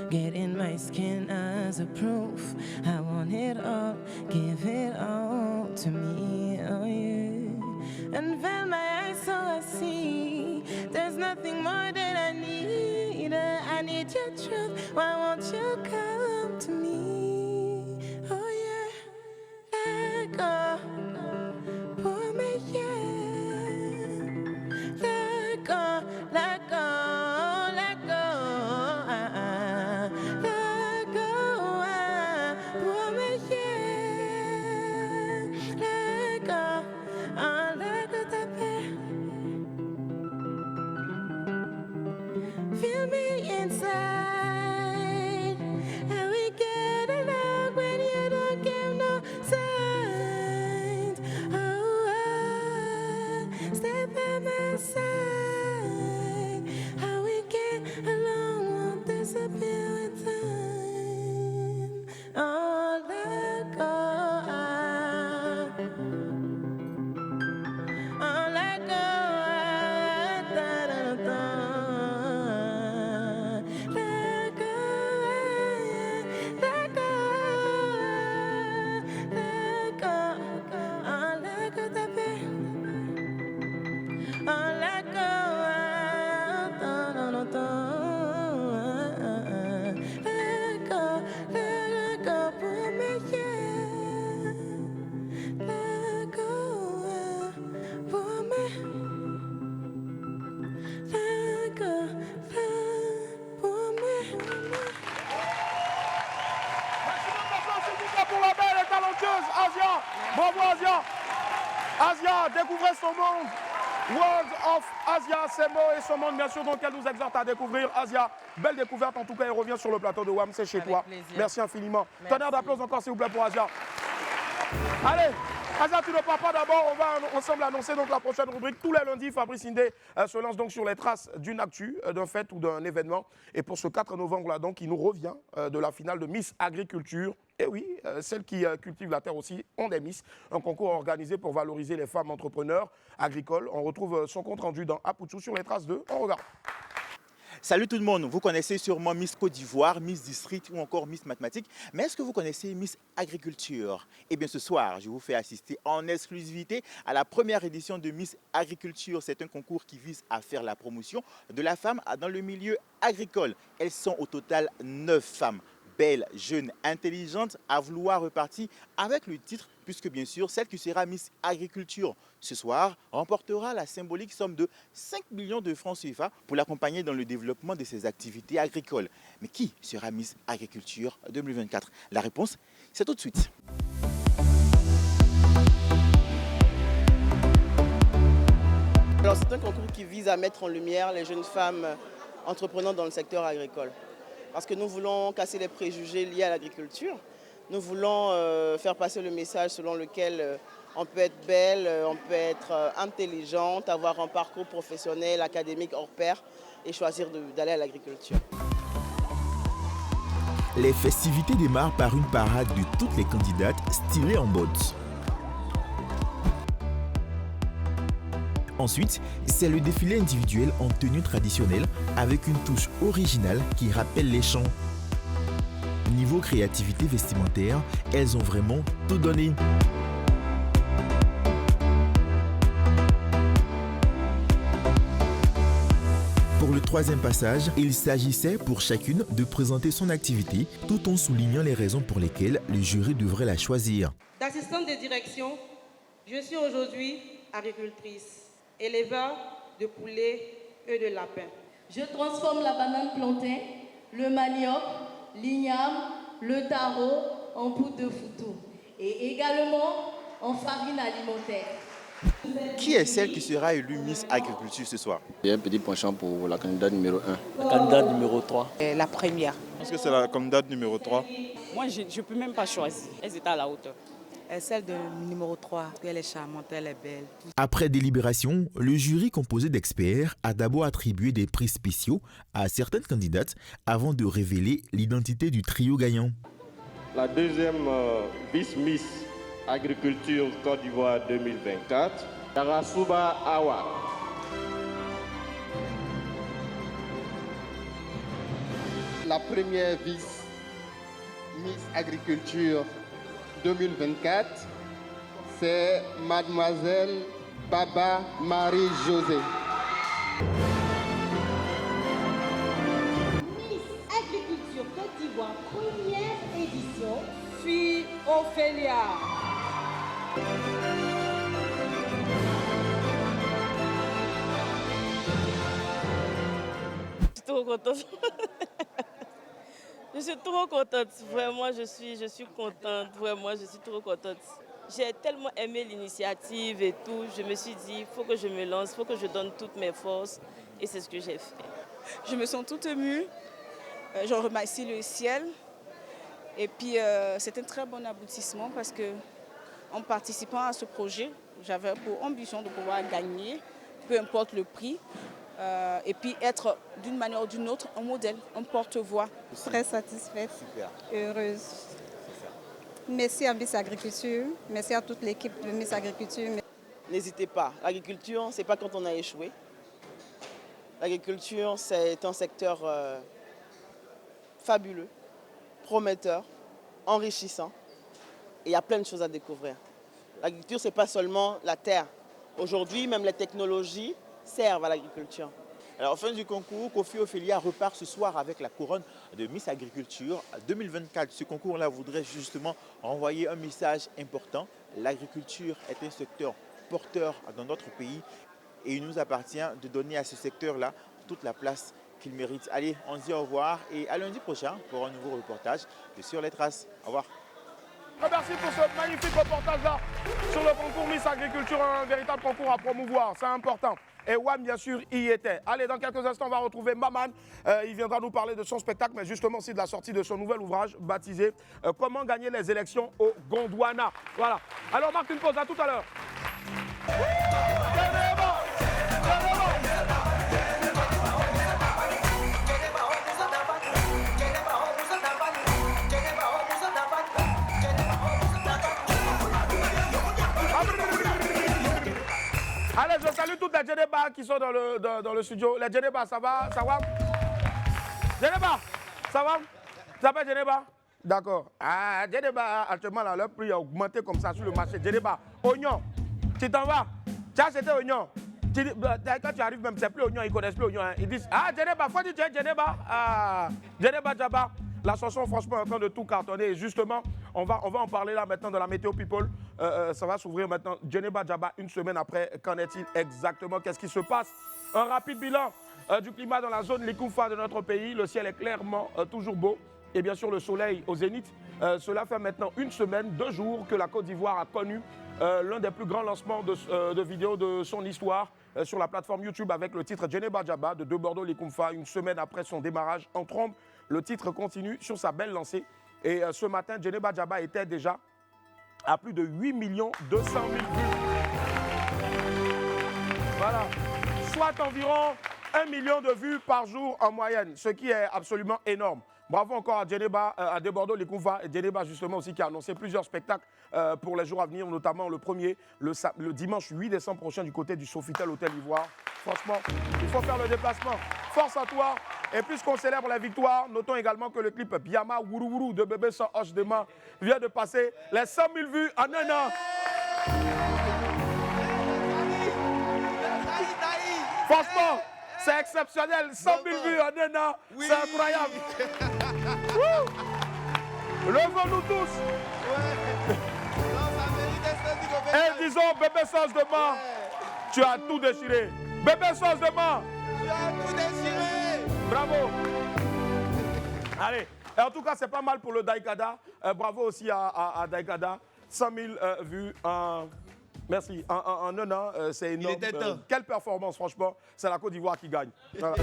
Get in my skin as a proof. I want it all, give it all to me, oh yeah. Unveil my eyes so I see there's nothing more that I need. I need your truth, why won't you come to me, oh yeah. Let go, pour me, yeah. Let go, let go, let go. Asia, bravo Asia. Asia, découvrez son monde. World of Asia, c'est Mo et son monde, bien sûr, donc elle nous exhorte à découvrir. Asia, belle découverte en tout cas, elle revient sur le plateau de WAM, c'est chez toi. Plaisir. Merci infiniment. Tonnerre d'applaudissements encore s'il vous plaît pour Asia. Allez, Asia, tu ne pars pas d'abord, on va ensemble annoncer donc la prochaine rubrique. Tous les lundis, Fabrice Indé se lance donc sur les traces d'une actu, d'un fait ou d'un événement. Et pour ce 4 novembre là, donc, il nous revient de la finale de Miss Agriculture. Et oui, celles qui cultivent la terre aussi ont des Miss, un concours organisé pour valoriser les femmes entrepreneurs agricoles. On retrouve son compte rendu dans Apoutou sur les traces de. On regarde. Salut tout le monde, vous connaissez sûrement Miss Côte d'Ivoire, Miss District ou encore Miss Mathématiques, mais est-ce que vous connaissez Miss Agriculture? Eh bien ce soir, je vous fais assister en exclusivité à la première édition de Miss Agriculture. C'est un concours qui vise à faire la promotion de la femme dans le milieu agricole. Elles sont au total 9 femmes. Belle, jeune, intelligente, à vouloir repartir avec le titre, puisque bien sûr, celle qui sera Miss Agriculture ce soir remportera la symbolique somme de 5 millions de francs CFA pour l'accompagner dans le développement de ses activités agricoles. Mais qui sera Miss Agriculture 2024? La réponse, c'est tout de suite. Alors, c'est un concours qui vise à mettre en lumière les jeunes femmes entreprenantes dans le secteur agricole. Parce que nous voulons casser les préjugés liés à l'agriculture. Nous voulons faire passer le message selon lequel on peut être belle, on peut être intelligente, avoir un parcours professionnel, académique hors pair et choisir d'aller à l'agriculture. Les festivités démarrent par une parade de toutes les candidates stylées en bottes. Ensuite, c'est le défilé individuel en tenue traditionnelle avec une touche originale qui rappelle les chants. Niveau créativité vestimentaire, elles ont vraiment tout donné. Pour le troisième passage, il s'agissait pour chacune de présenter son activité tout en soulignant les raisons pour lesquelles le jury devrait la choisir. D'assistante de direction, je suis aujourd'hui agricultrice, éleveur de poulets et de lapins. Je transforme la banane plantain, le manioc, l'igname, le taro en poudre de foutou et également en farine alimentaire. Qui est celle qui sera élue Miss Agriculture ce soir? Il y a un petit penchant pour la candidate numéro 1. La candidate numéro 3. La première. Est-ce que c'est la candidate numéro 3? Moi, je ne peux même pas choisir. Elles étaient à la hauteur. Celle de numéro 3, elle est charmante, elle est belle. Après délibération, le jury composé d'experts a d'abord attribué des prix spéciaux à certaines candidates avant de révéler l'identité du trio gagnant. La deuxième vice-miss Agriculture Côte d'Ivoire 2024, Yarasuba Awa. La première vice-miss Agriculture 2024, c'est Mademoiselle Baba Marie-Josée. Miss Agriculture Côte d'Ivoire, première édition, fille Ophélia. Je suis trop contente. Je suis trop contente, vraiment, je suis contente, vraiment, je suis trop contente. J'ai tellement aimé l'initiative et tout, je me suis dit, il faut que je me lance, il faut que je donne toutes mes forces, et c'est ce que j'ai fait. Je me sens toute émue, je remercie le ciel, et puis c'est un très bon aboutissement parce que en participant à ce projet, j'avais pour ambition de pouvoir gagner, peu importe le prix, et puis être d'une manière ou d'une autre un modèle, un porte-voix. Très satisfaite, Super. heureuse. Merci à Miss Agriculture, merci à toute l'équipe de Miss Agriculture. N'hésitez pas, l'agriculture, ce n'est pas quand on a échoué. L'agriculture, c'est un secteur fabuleux, prometteur, enrichissant. Et il y a plein de choses à découvrir. L'agriculture, ce n'est pas seulement la terre. Aujourd'hui, même les technologies servent à l'agriculture. Alors, en fin du concours, Kofi Ophelia repart ce soir avec la couronne de Miss Agriculture 2024. Ce concours-là voudrait justement renvoyer un message important. L'agriculture est un secteur porteur dans notre pays et il nous appartient de donner à ce secteur-là toute la place qu'il mérite. Allez, on se dit au revoir et à lundi prochain pour un nouveau reportage de Sur les Traces. Au revoir. Merci pour ce magnifique reportage-là sur le concours Miss Agriculture, un véritable concours à promouvoir, c'est important. Et WAM, bien sûr, y était. Allez, dans quelques instants, on va retrouver Maman. Il viendra nous parler de son spectacle, mais justement aussi de la sortie de son nouvel ouvrage baptisé Comment gagner les élections au Gondwana. Voilà. Alors, on marque une pause, à tout à l'heure. Allez, je salue toutes les Djeneba qui sont dans le studio. Les Djeneba, ça va? Ça va? Djeneba, ça va? Ça va, Djeneba? D'accord. Ah, Djeneba, actuellement, là, leur prix a augmenté comme ça sur le marché. Djeneba, oignon, tu t'en vas? Tu as acheté oignon? Quand tu arrives même, c'est plus oignon, ils ne connaissent plus oignon. Hein. Ils disent, ah, Djeneba, faut dire Djeneba. Ah, Djeneba Djaba. La chanson, franchement, est en train de tout cartonner. Et justement, on va en parler là maintenant de la météo people. Ça va s'ouvrir maintenant. Djeneba Djaba, une semaine après, qu'en est-il exactement? Qu'est-ce qui se passe? Un rapide bilan du climat dans la zone Likoufa de notre pays. Le ciel est clairement toujours beau. Et bien sûr, le soleil au zénith. Cela fait maintenant une semaine, 2 jours que la Côte d'Ivoire a connu l'un des plus grands lancements de vidéos de son histoire sur la plateforme YouTube avec le titre Djeneba Djaba de Bordeaux Likoufa. Une semaine après son démarrage en trombe, le titre continue sur sa belle lancée. Et ce matin, Djeneba Djaba était déjà à plus de 8 200 000 vues. Voilà. Soit environ 1 million de vues par jour en moyenne, ce qui est absolument énorme. Bravo encore à Djeneba, à Bordeaux Likoufa et Djeneba justement aussi qui a annoncé plusieurs spectacles pour les jours à venir, notamment le premier, le dimanche 8 décembre prochain du côté du Sofitel Hôtel Ivoire. Franchement, il faut faire le déplacement. Force à toi. Et puisqu'on célèbre la victoire, notons également que le clip Biama Wuru Wuru de Bébé sans hoche de main vient de passer les 100 000 vues en un an. Franchement, c'est exceptionnel. 100 000 vues en un an, oui. C'est incroyable. Levons-nous tous. Ouais. Et disons, Bébé Sauce de main, tu as tout déchiré. Bébé Sauce de main, tu as tout déchiré. Bravo. Allez, et en tout cas, c'est pas mal pour le Daikada. Bravo aussi à Daikada. 100 000 vues en... Merci. En un an, c'est énorme. Il était temps. Quelle performance, franchement. C'est la Côte d'Ivoire qui gagne. Voilà.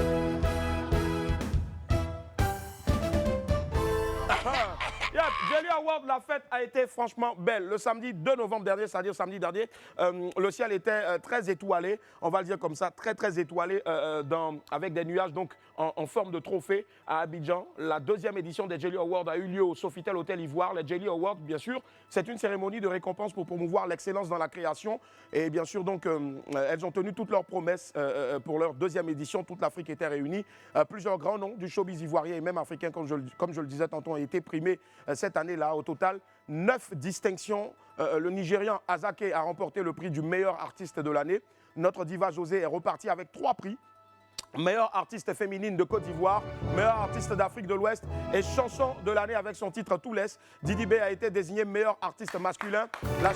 Jelly Award, la fête a été franchement belle. Le samedi 2 novembre dernier, c'est-à-dire samedi dernier, le ciel était très étoilé, on va le dire comme ça, très étoilé, avec des nuages donc en forme de trophée à Abidjan. La 2e édition des Jelly Awards a eu lieu au Sofitel Hôtel Ivoire. Les Jelly Awards, bien sûr, c'est une cérémonie de récompense pour promouvoir l'excellence dans la création. Et bien sûr, donc, elles ont tenu toutes leurs promesses pour leur 2e édition. Toute l'Afrique était réunie. Plusieurs grands noms du showbiz ivoirien et même africain, comme je le disais tantôt, ont été primés cette année-là. Au total, 9 distinctions. Le Nigérian Azake a remporté le prix du meilleur artiste de l'année. Notre diva José est repartie avec 3 prix. Meilleure artiste féminine de Côte d'Ivoire, meilleure artiste d'Afrique de l'Ouest et chanson de l'année avec son titre Toulès. Didi B a été désigné meilleur artiste masculin. La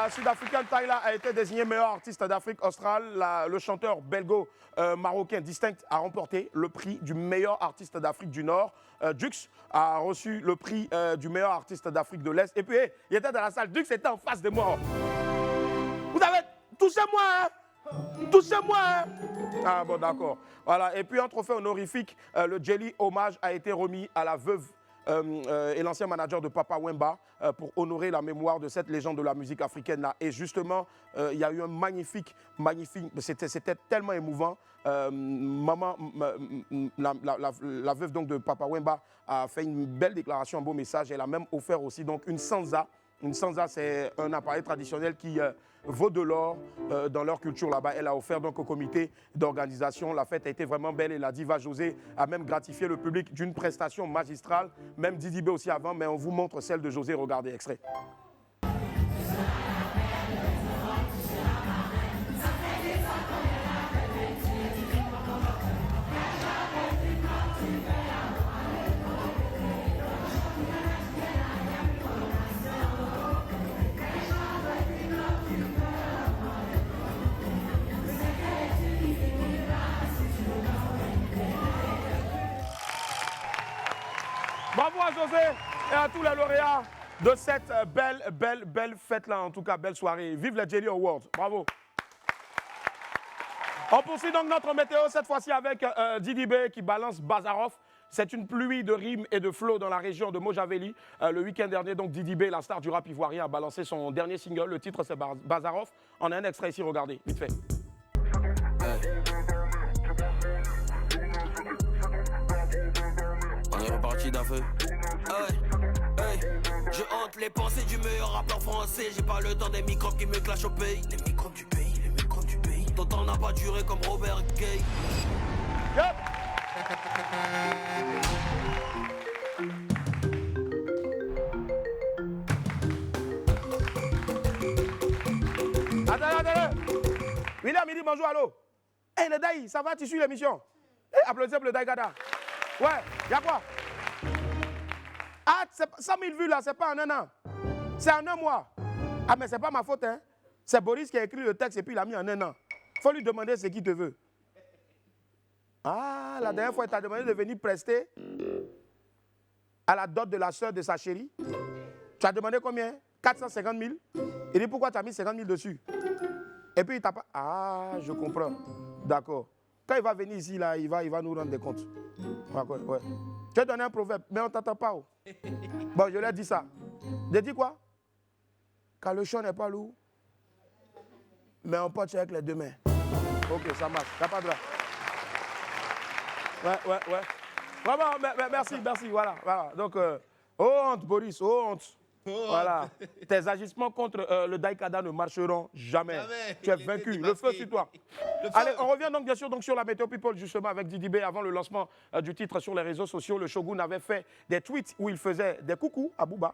Sud-Africaine Tyla a été désignée meilleure artiste d'Afrique australe. Le chanteur belgo-marocain Distinct a remporté le prix du meilleur artiste d'Afrique du Nord. Dux a reçu le prix du meilleur artiste d'Afrique de l'Est. Et puis, il était dans la salle. Dux était en face de moi. Vous avez touché moi, hein? Touchez-moi, hein? Ah bon, d'accord. Voilà. Et puis un trophée honorifique, le Jelly Hommage a été remis à la veuve est l'ancien manager de Papa Wemba pour honorer la mémoire de cette légende de la musique africaine-là. Et justement, il y a eu un magnifique, c'était tellement émouvant. Maman, la veuve donc de Papa Wemba a fait une belle déclaration, un beau message. Elle a même offert aussi donc une sansa. Une sansa, c'est un appareil traditionnel qui vaut de l'or dans leur culture là-bas. Elle a offert donc au comité d'organisation. La fête a été vraiment belle et la diva José a même gratifié le public d'une prestation magistrale. Même Didi B aussi avant, mais on vous montre celle de José. Regardez, extrait. Bravo à José et à tous les lauréats de cette belle fête-là, en tout cas, belle soirée. Vive les Jelly Awards, bravo. On poursuit donc notre météo, cette fois-ci avec Didi B qui balance Bazarov. C'est une pluie de rimes et de flots dans la région de Mojaveli. Le week-end dernier, donc Didi B, la star du rap ivoirien, a balancé son dernier single. Le titre, c'est Bazarov. On a un extrait ici, regardez, vite fait. On est reparti d'un feu. Je hante les pensées du meilleur rappeur français. J'ai pas le temps des microbes qui me clashent au pays. Les microbes du pays, les microbes du pays. Ton temps n'a pas duré comme Robert Gay. Yep. Attends. William, il dit bonjour, allô. Hey, le Daï, ça va, tu suis l'émission? Hey, applaudissez pour le Daï Gada. Ouais, y'a quoi? Ah, 100 000 vues là, c'est pas en un an. C'est en un mois. Ah, mais c'est pas ma faute, hein. C'est Boris qui a écrit le texte et puis il l'a mis en un an. Faut lui demander ce qu'il te veut. Ah, la dernière fois, il t'a demandé de venir prester à la dot de la soeur de sa chérie. Tu as demandé combien? 450 000. Il dit pourquoi tu as mis 50 000 dessus? Et puis il t'a pas... Ah, je comprends. D'accord. Quand il va venir ici, là, il va nous rendre des comptes. Ouais. Tu as donné un proverbe, mais on ne t'entend pas. Oh. Bon, je lui ai dit ça. J'ai dit quoi? Quand le champ n'est pas lourd, mais on porte avec les deux mains. Ok, ça marche. T'as pas de droit. Ouais. Vraiment, merci. Voilà. Donc, honte, Boris, honte. Voilà. Tes agissements contre le Daïkada ne marcheront jamais. Tu es vaincu. Le feu sur toi. Allez, on revient donc bien sûr sur la Météo People justement avec Didi B. Avant le lancement du titre sur les réseaux sociaux, le Shogun avait fait des tweets où il faisait des coucous à Booba.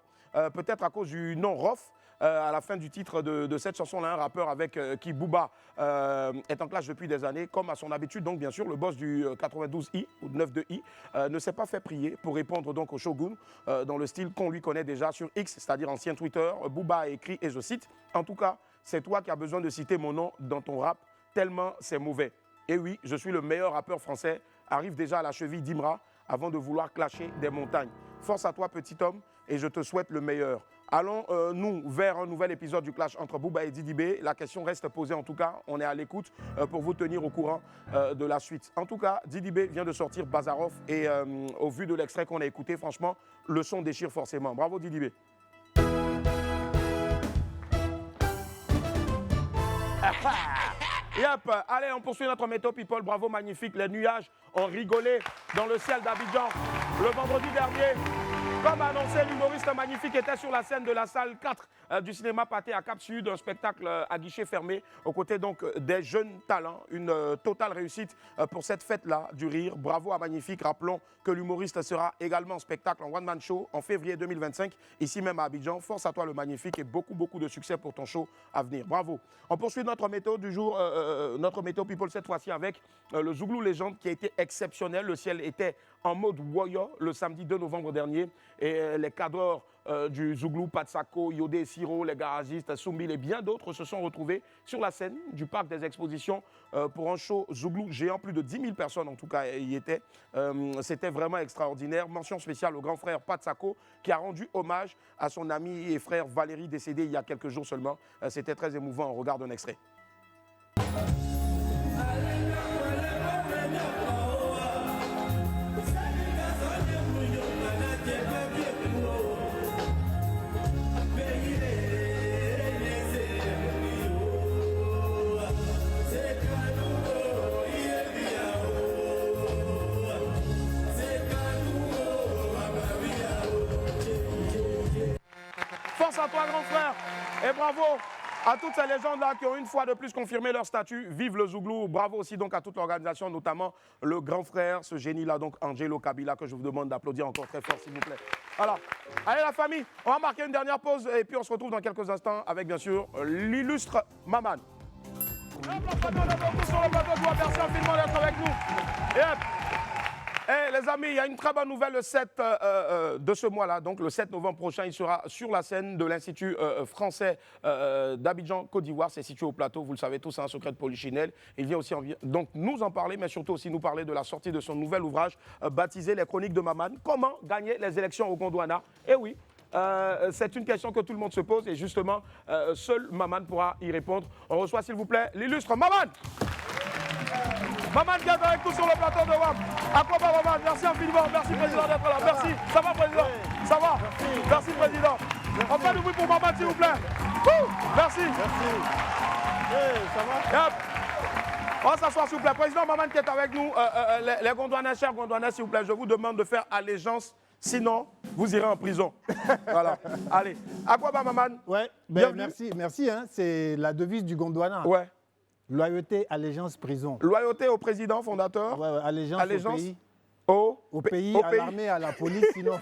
Peut-être à cause du nom Rof. À la fin du titre de cette chanson-là, un rappeur avec qui Booba est en clash depuis des années. Comme à son habitude, donc bien sûr, le boss du 92i ou 92i ne s'est pas fait prier pour répondre donc au Shogun dans le style qu'on lui connaît déjà sur X, c'est-à-dire ancien Twitter. Booba a écrit, et je cite, « En tout cas, c'est toi qui as besoin de citer mon nom dans ton rap, tellement c'est mauvais. Et oui, je suis le meilleur rappeur français, arrive déjà à la cheville d'Imra avant de vouloir clasher des montagnes. Force à toi, petit homme, et je te souhaite le meilleur. » Allons, nous, vers un nouvel épisode du clash entre Booba et Didi B. La question reste posée, en tout cas. On est à l'écoute pour vous tenir au courant de la suite. En tout cas, Didi B vient de sortir Bazarov. Et au vu de l'extrait qu'on a écouté, franchement, le son déchire forcément. Bravo, Didi B. Yep. Allez, on poursuit notre Météo People. Bravo, magnifique. Les nuages ont rigolé dans le ciel d'Abidjan le vendredi dernier. Comme annoncé, l'humoriste magnifique était sur la scène de la salle 4 du cinéma Pathé à Cap Sud, un spectacle à guichet fermé, aux côtés donc des jeunes talents. Une totale réussite pour cette fête-là du rire. Bravo à Magnifique. Rappelons que l'humoriste sera également en spectacle en one-man show en février 2025, ici même à Abidjan. Force à toi le Magnifique et beaucoup de succès pour ton show à venir. Bravo. On poursuit notre météo du jour, notre Météo People cette fois-ci avec le Zouglou Légende qui a été exceptionnel. Le ciel était en mode warrior le samedi 2 novembre dernier. Et les cadreurs du Zouglou, Patsako, Yodé, Siro, les garagistes, Soumbil et bien d'autres se sont retrouvés sur la scène du parc des expositions pour un show Zouglou géant. Plus de 10 000 personnes en tout cas y étaient. C'était vraiment extraordinaire. Mention spéciale au grand frère Patsako qui a rendu hommage à son ami et frère Valérie décédé il y a quelques jours seulement. C'était très émouvant. On regarde un extrait. Yeah. à toi, grand frère. Et bravo à toutes ces légendes-là qui ont une fois de plus confirmé leur statut. Vive le Zouglou. Bravo aussi donc à toute l'organisation, notamment le grand frère, ce génie-là, donc Angelo Kabila, que je vous demande d'applaudir encore très fort, s'il vous plaît. Voilà. Allez, la famille, on va marquer une dernière pause et puis on se retrouve dans quelques instants avec, bien sûr, l'illustre Maman. Sur le plateau, merci infiniment d'être avec nous. Et hop. Eh, les amis, il y a une très bonne nouvelle le 7 de ce mois-là, donc le 7 novembre prochain, il sera sur la scène de l'Institut français d'Abidjan, Côte d'Ivoire. C'est situé au plateau, vous le savez tous, c'est un secret de Polichinelle. Il vient aussi donc nous en parler, mais surtout aussi nous parler de la sortie de son nouvel ouvrage baptisé Les Chroniques de Maman. Comment gagner les élections au Gondwana? Eh oui, c'est une question que tout le monde se pose et justement, seul Maman pourra y répondre. On reçoit s'il vous plaît l'illustre Maman. Maman qui est avec nous sur le plateau de WAM. À quoi va Maman? Merci infiniment. Merci président d'être là. Merci. Ça va président? Ça va? Merci président. On fait du bruit pour Maman s'il vous plaît. Merci. Ça va? On va s'asseoir s'il vous plaît. Président Maman qui est avec nous. Les Gondwanais, chers Gondwanais, s'il vous plaît, je vous demande de faire allégeance. Sinon, vous irez en prison. Voilà. Allez. À quoi va Maman? Ouais. Ben, merci. Hein. C'est la devise du Gondwana. Ouais. Loyauté, allégeance, prison. Loyauté au président fondateur. Ouais, allégeance au pays. Au pays, à l'armée, à la police, sinon...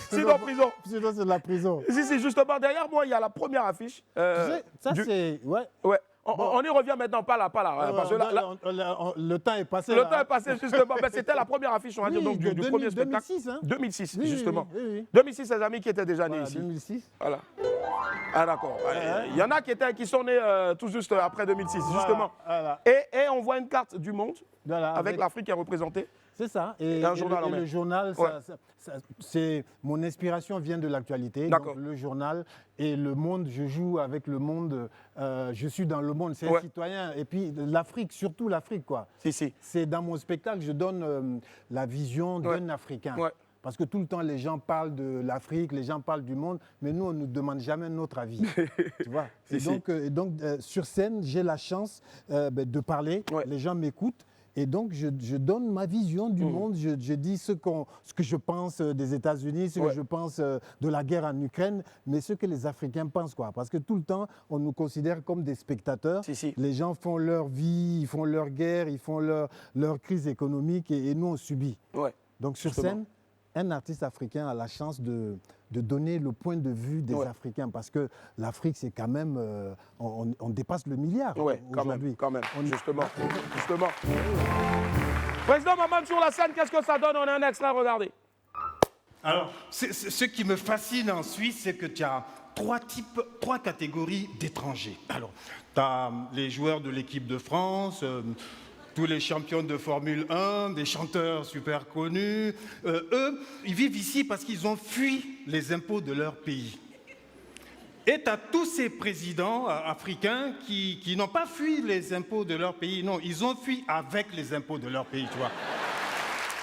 sinon prison. Sinon, c'est de la prison. Si, justement, derrière moi, il y a la première affiche. Tu sais, ça, c'est... Ouais. On y revient maintenant, pas là. Parce que le temps est passé. Le temps est passé, justement. C'était la première affiche, on va dire, donc, du premier spectacle. 2006, hein. 2006, oui, justement. Oui. 2006, ses amis qui étaient déjà nés ici. 2006. Voilà. Ah, d'accord. Il y en a qui sont nés tout juste après 2006, justement. Voilà. Et on voit une carte du monde avec l'Afrique qui est représentée. C'est ça. Et un journal le journal, c'est mon inspiration vient de l'actualité. Donc le journal et le monde, je joue avec le monde. Je suis dans le monde. C'est un citoyen. Et puis l'Afrique, surtout l'Afrique, quoi. C'est dans mon spectacle, je donne la vision d'un Africain. Parce que tout le temps, les gens parlent de l'Afrique, les gens parlent du monde, mais nous, on ne nous demande jamais notre avis. Tu vois. Et donc sur scène, j'ai la chance de parler. Les gens m'écoutent. Et donc, je donne ma vision du monde. Je dis ce que je pense des États-Unis, ce que je pense de la guerre en Ukraine, mais ce que les Africains pensent, quoi. Parce que tout le temps, on nous considère comme des spectateurs. Les gens font leur vie, ils font leur guerre, ils font leur crise économique et nous, on subit. Donc, sur scène, un artiste africain a la chance de donner le point de vue des Africains, parce que l'Afrique, c'est quand même... on dépasse le milliard aujourd'hui. Quand même. Justement. Président Maman sur la scène, qu'est-ce que ça donne? On a un extrait, regardez. Alors, ce qui me fascine en Suisse, c'est que tu as trois catégories d'étrangers. Alors, tu as les joueurs de l'équipe de France... tous les champions de Formule 1, des chanteurs super connus, eux, ils vivent ici parce qu'ils ont fui les impôts de leur pays. Et tu as tous ces présidents africains qui n'ont pas fui les impôts de leur pays, non, ils ont fui avec les impôts de leur pays, tu vois.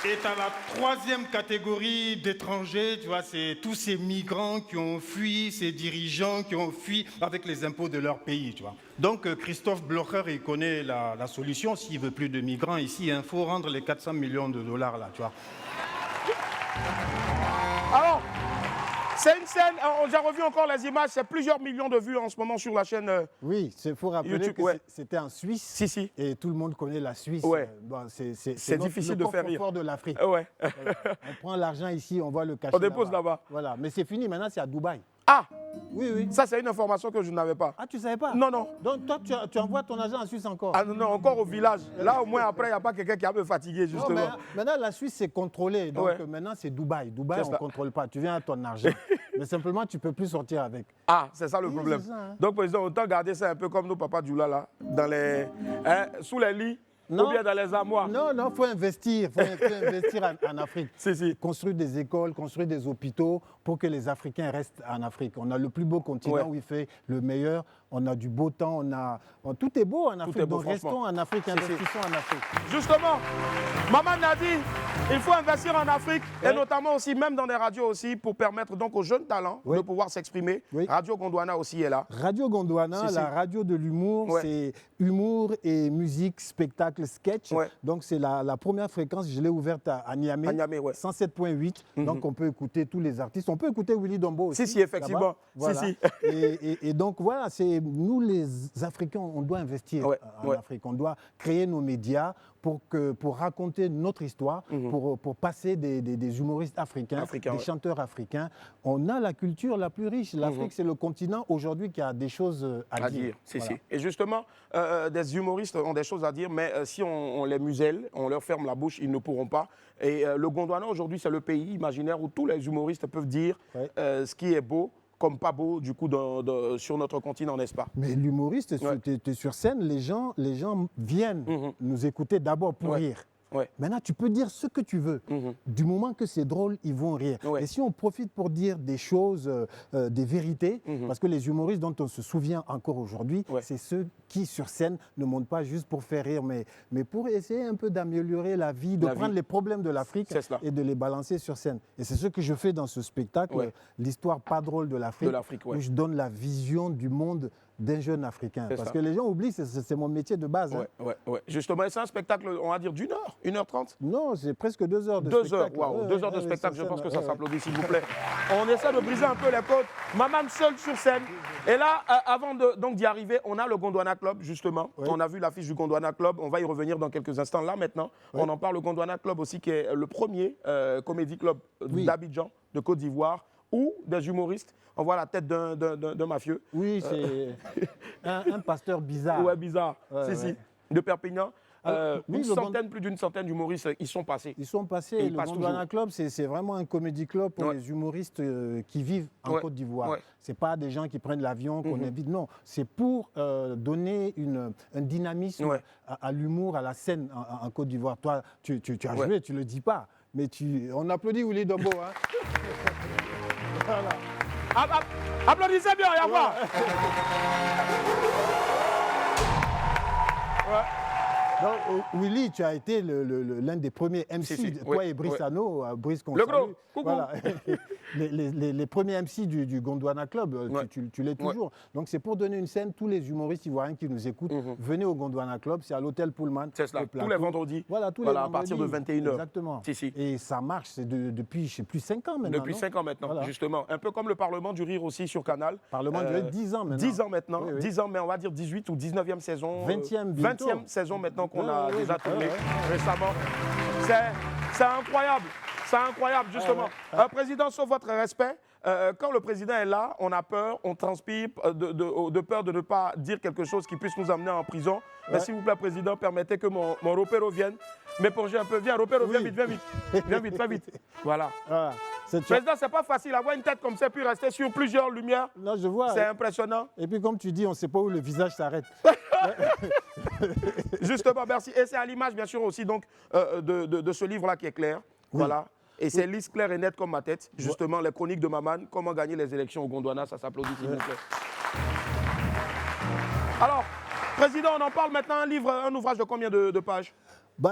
Et tu as la troisième catégorie d'étrangers, tu vois, c'est tous ces migrants qui ont fui, ces dirigeants qui ont fui avec les impôts de leur pays, tu vois. Donc Christophe Blocher, il connaît la solution. S'il veut plus de migrants ici, il faut rendre les 400 millions de dollars là, tu vois. Alors, c'est une scène, j'ai revu encore les images, c'est plusieurs millions de vues en ce moment sur la chaîne Oui, il faut rappeler YouTube, que c'était en Suisse. Et tout le monde connaît la Suisse. Bon, c'est difficile de faire rire. C'est le fort de l'Afrique. Ouais. On prend l'argent ici, on va le cacher. On dépose là-bas. Voilà, mais c'est fini, maintenant c'est à Dubaï. Ah! Oui. Ça, c'est une information que je n'avais pas. Ah, tu ne savais pas? Non. Donc, toi, tu envoies ton argent en Suisse encore? Ah non, encore au village. Là, au moins, après, il n'y a pas quelqu'un qui va me fatiguer, justement. Non, maintenant, la Suisse, c'est contrôlé. Donc, maintenant, c'est Dubaï. Dubaï, on ne contrôle pas. Tu viens à ton argent. Mais simplement, tu ne peux plus sortir avec. Ah, c'est ça le problème. Ça, hein. Donc, président, autant garder ça un peu comme nos papas Djoula, là, dans les, sous les lits. Non. Ou bien dans les armoires. Non, il faut investir. Il faut investir en Afrique. Construire des écoles, construire des hôpitaux pour que les Africains restent en Afrique. On a le plus beau continent où il fait le meilleur. On a du beau temps. Tout est beau en Afrique. Donc restons en Afrique, investissons en Afrique. Justement, Maman a dit il faut investir en Afrique et notamment aussi, même dans des radios aussi, pour permettre donc aux jeunes talents de pouvoir s'exprimer. Radio Gondwana aussi est là. Radio Gondwana, la radio de l'humour, c'est humour et musique, spectacle spectacle sketch. Donc, c'est la première fréquence, je l'ai ouverte à Niamey. À Niamey, 107.8. Donc, on peut écouter tous les artistes. On peut écouter Willy Dombo aussi. Si, effectivement. Voilà. Et donc, voilà, c'est nous, les Africains, on doit investir en Afrique. On doit créer nos médias pour raconter notre histoire, pour passer des humoristes africains, des chanteurs africains. On a la culture la plus riche. L'Afrique, c'est le continent aujourd'hui qui a des choses à dire. Voilà. Et justement, des humoristes ont des choses à dire, mais si on les muselle, on leur ferme la bouche, ils ne pourront pas. Et le Gondwana, aujourd'hui, c'est le pays imaginaire où tous les humoristes peuvent dire ce qui est beau, comme pas beau, du coup, sur notre continent, n'est-ce pas? Mais l'humoriste, tu es sur scène, les gens viennent nous écouter d'abord pour rire. Maintenant, tu peux dire ce que tu veux. Du moment que c'est drôle, ils vont rire. Et si on profite pour dire des choses, des vérités, parce que les humoristes dont on se souvient encore aujourd'hui, c'est ceux qui, sur scène, ne montent pas juste pour faire rire, mais pour essayer un peu d'améliorer la vie, de prendre les problèmes de l'Afrique et de les balancer sur scène. Et c'est ce que je fais dans ce spectacle, l'histoire pas drôle de l'Afrique, où je donne la vision du monde d'un jeune Africain. Parce que les gens oublient, c'est mon métier de base. Justement, c'est un spectacle, on va dire, d'une heure, 1h30? Non, c'est presque 2 heures de spectacle. 2 heures de spectacle, je pense que ça s'applaudit, s'il vous plaît. On essaie de briser un peu les côtes. Maman seule sur scène. Et là, avant d'y arriver, on a le Gondwana Club, justement. On a vu l'affiche du Gondwana Club. On va y revenir dans quelques instants. Là, maintenant, on en parle. Le Gondwana Club aussi, qui est le premier comédie club d'Abidjan, de Côte d'Ivoire, où des humoristes, on voit la tête d'un mafieux. Oui, c'est un pasteur bizarre. Ouais, bizarre. Si. De Perpignan. Plus d'une centaine d'humoristes, ils sont passés. Ils sont passés. Le Gondwana Club, c'est vraiment un comédie club pour les humoristes qui vivent en Côte d'Ivoire. Ce n'est pas des gens qui prennent l'avion, qu'on invite. Non, c'est pour donner un dynamisme à l'humour, à la scène en Côte d'Ivoire. Toi, tu as joué, tu ne le dis pas. Mais on applaudit Willy Dombo. Hein. Voilà. Applaudissez bien, y a voir. Donc, Willy, tu as été l'un des premiers MC, toi et Brice Hano, Brice qu'on le gros, coucou. Voilà. les premiers MC du Gondwana Club, tu l'es toujours. Donc c'est pour donner une scène, tous les humoristes ivoiriens qui nous écoutent, venez au Gondwana Club, c'est à l'hôtel Pullman. C'est cela, tous les vendredis. Voilà, tous les vendredis. À partir de 21h. Exactement. Et ça marche, c'est depuis, je ne sais plus, 5 ans maintenant. Depuis 5 ans maintenant, justement. Un peu comme le Parlement du Rire aussi sur Canal. Parlement du Rire, 10 ans maintenant. 10 ans maintenant, 10 ans, mais on va dire 18 ou 19e saison. 20e saison maintenant qu'on a déjà tourné récemment. C'est incroyable. C'est incroyable, justement. Président, sauf votre respect, quand le président est là, on a peur, on transpire de peur de ne pas dire quelque chose qui puisse nous amener en prison. Mais s'il vous plaît, président, permettez que mon Ropero vienne m'éponger un peu. Viens, Ropero, viens vite, viens vite. Viens vite, fais vite. Voilà. Président, c'est pas facile. Avoir une tête comme ça, puis rester sur plusieurs lumières. Non, je vois. C'est impressionnant. Et puis, comme tu dis, on ne sait pas où le visage s'arrête. Justement, merci. Et c'est à l'image, bien sûr, aussi donc, de ce livre-là qui est clair. Voilà. Et c'est lisse claire et nette comme ma tête. Justement, les chroniques de Maman, comment gagner les élections au Gondwana, ça s'applaudit, s'il vous plaît. Alors, président, on en parle maintenant. Un ouvrage de combien de pages?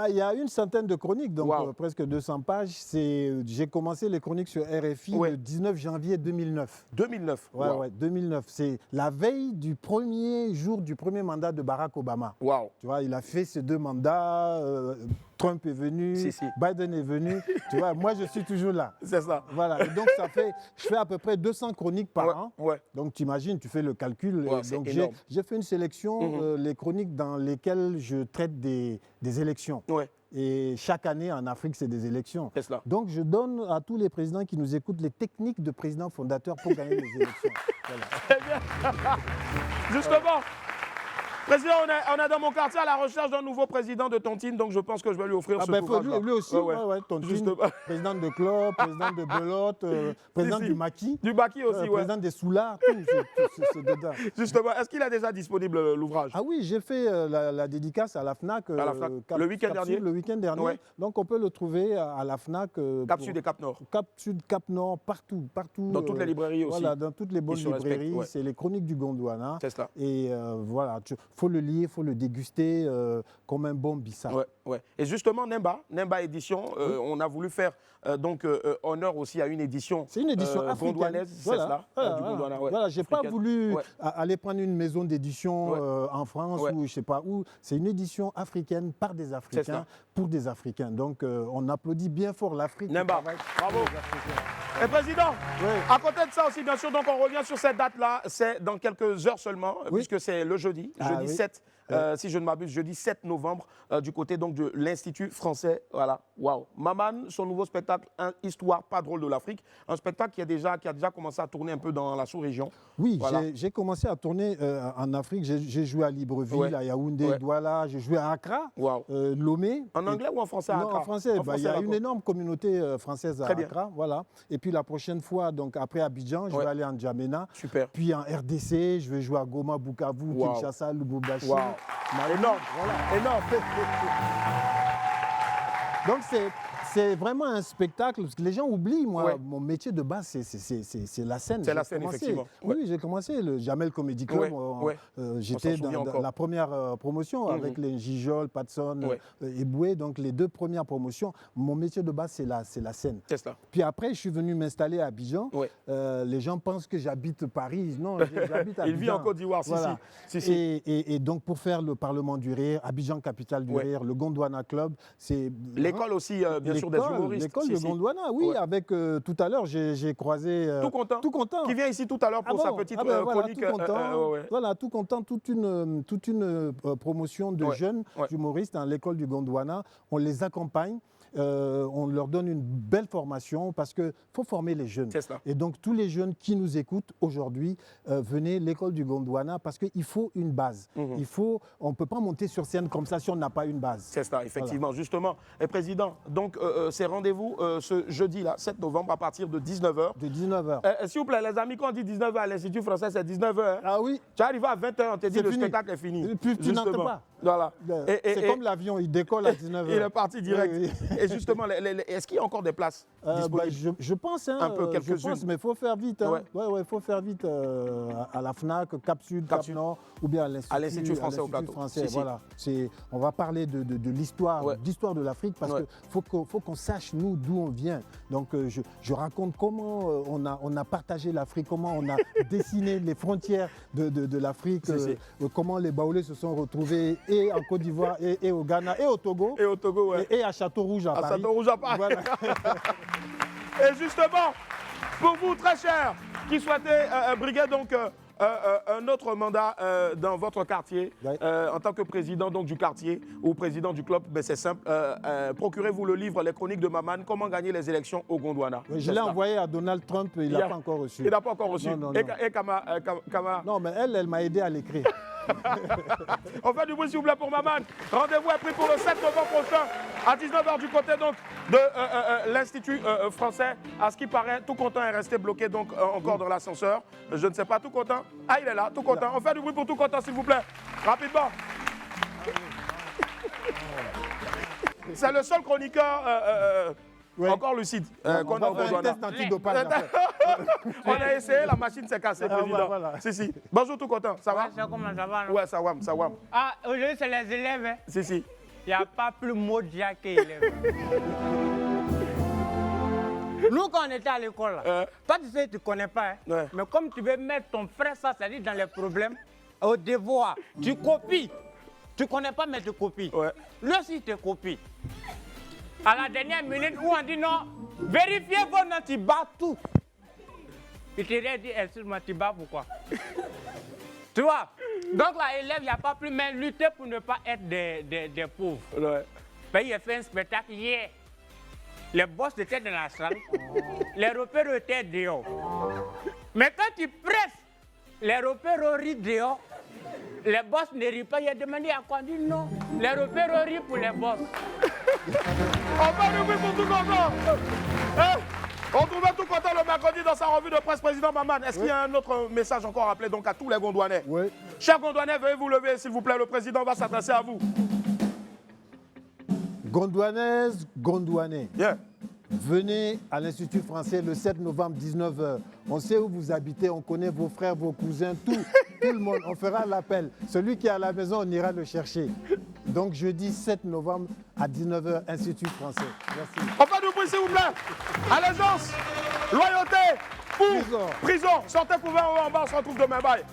Il y a une centaine de chroniques, donc presque 200 pages. J'ai commencé les chroniques sur RFI le 19 janvier 2009. 2009 Ouais, 2009. C'est la veille du premier jour du premier mandat de Barack Obama. Tu vois, il a fait ses 2 mandats. Trump est venu, Biden est venu. Tu vois, moi, je suis toujours là. C'est ça. Voilà. Et donc, je fais à peu près 200 chroniques par an. Donc, tu imagines, tu fais le calcul. Donc, j'ai fait une sélection, les chroniques dans lesquelles je traite des élections. Et chaque année, en Afrique, c'est des élections. Donc, je donne à tous les présidents qui nous écoutent les techniques de président fondateur pour gagner les élections. Voilà. Justement, président, on est dans mon quartier à la recherche d'un nouveau président de Tontine, donc je pense que je vais lui offrir ce ouvrage-là. Lui aussi, Tontine, président de club, président de Belote, président du Maquis. Du Maquis aussi, président des Soulards, tout, c'est dedans. Justement, est-ce qu'il a déjà disponible l'ouvrage? Ah oui, j'ai fait la dédicace à la FNAC. Le week-end dernier. Le week-end dernier. Donc on peut le trouver à la FNAC. Cap Sud et Cap Nord. Cap Sud, Cap Nord, partout. Dans toutes les librairies aussi. Voilà, dans toutes les bonnes librairies. C'est les chroniques du Gondwana. C'est ça. Et voilà, faut le lire, faut le déguster comme un bon bissap. Ouais. Et justement, Nemba Édition, on a voulu faire honneur aussi à une édition. C'est une édition africaine. Gondwanaise, c'est cela, du Gondwana. Voilà, j'ai pas voulu aller prendre une maison d'édition en France ou je sais pas où. C'est une édition africaine par des Africains pour des Africains. Donc on applaudit bien fort l'Afrique. Nemba, bravo. Et président, à côté de ça aussi, bien sûr, donc on revient sur cette date-là, c'est dans quelques heures seulement, puisque c'est le jeudi, jeudi 7, si je ne m'abuse, jeudi 7 novembre, du côté donc de l'Institut français. Voilà, waouh. Maman, son nouveau spectacle, Histoire pas drôle de l'Afrique, un spectacle qui a déjà commencé à tourner un peu dans la sous-région. Oui, voilà. J'ai commencé à tourner en Afrique, j'ai joué à Libreville, à Yaoundé, Douala, j'ai joué à Accra, Lomé. En anglais ou en français à Accra? Non, en français. Il y a une énorme communauté française à Accra, voilà. Et puis la prochaine fois, donc après Abidjan, je vais aller en Djamena. Super. Puis en RDC, je vais jouer à Goma, Bukavu, Kinshasa, Lubumbashi. Wow. Énorme, voilà. Énorme. Donc c'est vraiment un spectacle, parce que les gens oublient, moi, mon métier de base, c'est la scène. C'est la scène, effectivement. Oui, j'ai commencé le Jamel Comedy Club. J'étais dans la première promotion avec les Gijol, Patson, Eboué, donc les 2 premières promotions. Mon métier de base, c'est la scène. C'est ça. Puis après, je suis venu m'installer à Abidjan. Les gens pensent que j'habite Paris. Non, j'habite à Abidjan. Il vit en Côte d'Ivoire, voilà. si. Et donc, pour faire le Parlement du Rire, Abidjan, capitale du Rire, le Gondwana Club, c'est... L'école aussi, bien sûr, des humoristes. L'école de Gondwana, oui, avec tout à l'heure, j'ai croisé... Tout content. Qui vient ici tout à l'heure pour sa petite chronique. Voilà, tout content, toute une promotion de jeunes humoristes dans l'école du Gondwana. On les accompagne. On leur donne une belle formation parce qu'il faut former les jeunes. Et donc, tous les jeunes qui nous écoutent aujourd'hui, venez l'école du Gondwana parce qu'il faut une base. On ne peut pas monter sur scène comme ça si on n'a pas une base. C'est ça, effectivement. Voilà. Justement. Et Président, donc, c'est rendez-vous ce jeudi-là, 7 novembre, à partir de 19h. De 19h. S'il vous plaît, les amis, quand on dit 19h à l'Institut français, c'est 19h. Ah oui. Tu arrives à 20h, on te dit le spectacle est fini. Tu n'entends pas. Voilà. C'est comme l'avion, il décolle à 19h. Il est parti direct. Et justement, est-ce qu'il y a encore des places disponibles? Je pense, un peu, quelques-unes. Mais il faut faire vite. Il faut faire vite à la FNAC, Cap Sud, Cap Nord, ou bien à l'Institut français au plateau. Voilà. On va parler de l'histoire, d'histoire de l'Afrique, parce qu'il faut qu'on sache, nous, d'où on vient. Donc, je raconte comment on a partagé l'Afrique, comment on a dessiné les frontières de l'Afrique, comment les Baoulés se sont retrouvés et en Côte d'Ivoire, et au Ghana, et au Togo, et à Château-Rouge à Paris. Château-Rouge à Paris. Voilà. Et justement, pour vous, très chers, qui souhaitez briguer donc un autre mandat dans votre quartier, en tant que président donc, du quartier ou président du club, ben, c'est simple. Procurez-vous le livre Les Chroniques de Maman, comment gagner les élections au Gondwana. Je l'ai envoyé à Donald Trump, il n'a pas encore reçu. Il n'a pas encore reçu. Non. Et Kama... Non, mais elle m'a aidé à l'écrire. On fait du bruit s'il vous plaît pour Maman. Rendez-vous est pris pour le 7 novembre prochain à 19h du côté donc de l'Institut français. À ce qui paraît, tout content est resté bloqué donc encore dans l'ascenseur. Je ne sais pas, tout content. Ah, il est là, tout content. On fait du bruit pour tout content s'il vous plaît. Rapidement. C'est le seul chroniqueur encore lucide qu'on a au Gondwana. On a essayé, la machine s'est cassée, président. Voilà. Si. Bonjour, tout content. Ça va? Comment ça va? Ouais, ça va. Ah, aujourd'hui, c'est les élèves. Hein? Si. Il n'y a pas plus Modia qu'élève. Nous, quand on était à l'école, toi, tu sais, tu ne connais pas. Hein? Mais comme tu veux mettre ton frère, ça dit dans les problèmes, au devoir, tu copies. Tu ne connais pas, mais tu copies. Lui aussi, il te copie. À la dernière minute où on dit non, vérifiez vos notes, tu bats tout. Il te dit, excuse-moi, tu bats pourquoi? Tu vois? Donc là, élève, il n'y a pas plus, mais lutter pour ne pas être des pauvres. Ben, il a fait un spectacle hier. Les boss étaient dans la salle, les repères étaient dehors. Mais quand tu presses, les repères rient dehors. Les boss ne rient pas, il a demandé à quoi? On dit non, les repères rient pour les boss. On va le pour tout content. On trouvait tout content le mercredi dans sa revue de presse, président Maman. Est-ce qu'il y a un autre message encore appelé donc à tous les Gondwanais? Chers Gondwanais, veuillez vous lever s'il vous plaît, le président va s'adresser à vous. Gondwanaise, Gondwanais. Venez à l'Institut français le 7 novembre, 19h. On sait où vous habitez, on connaît vos frères, vos cousins, tout le monde. On fera l'appel. Celui qui est à la maison, on ira le chercher. Donc jeudi 7 novembre à 19h, Institut français. Merci. On va nous bruit, s'il vous plaît. Allégeance, loyauté, pour prison. Sortez pour 20 € en bas, on se retrouve demain. Bye.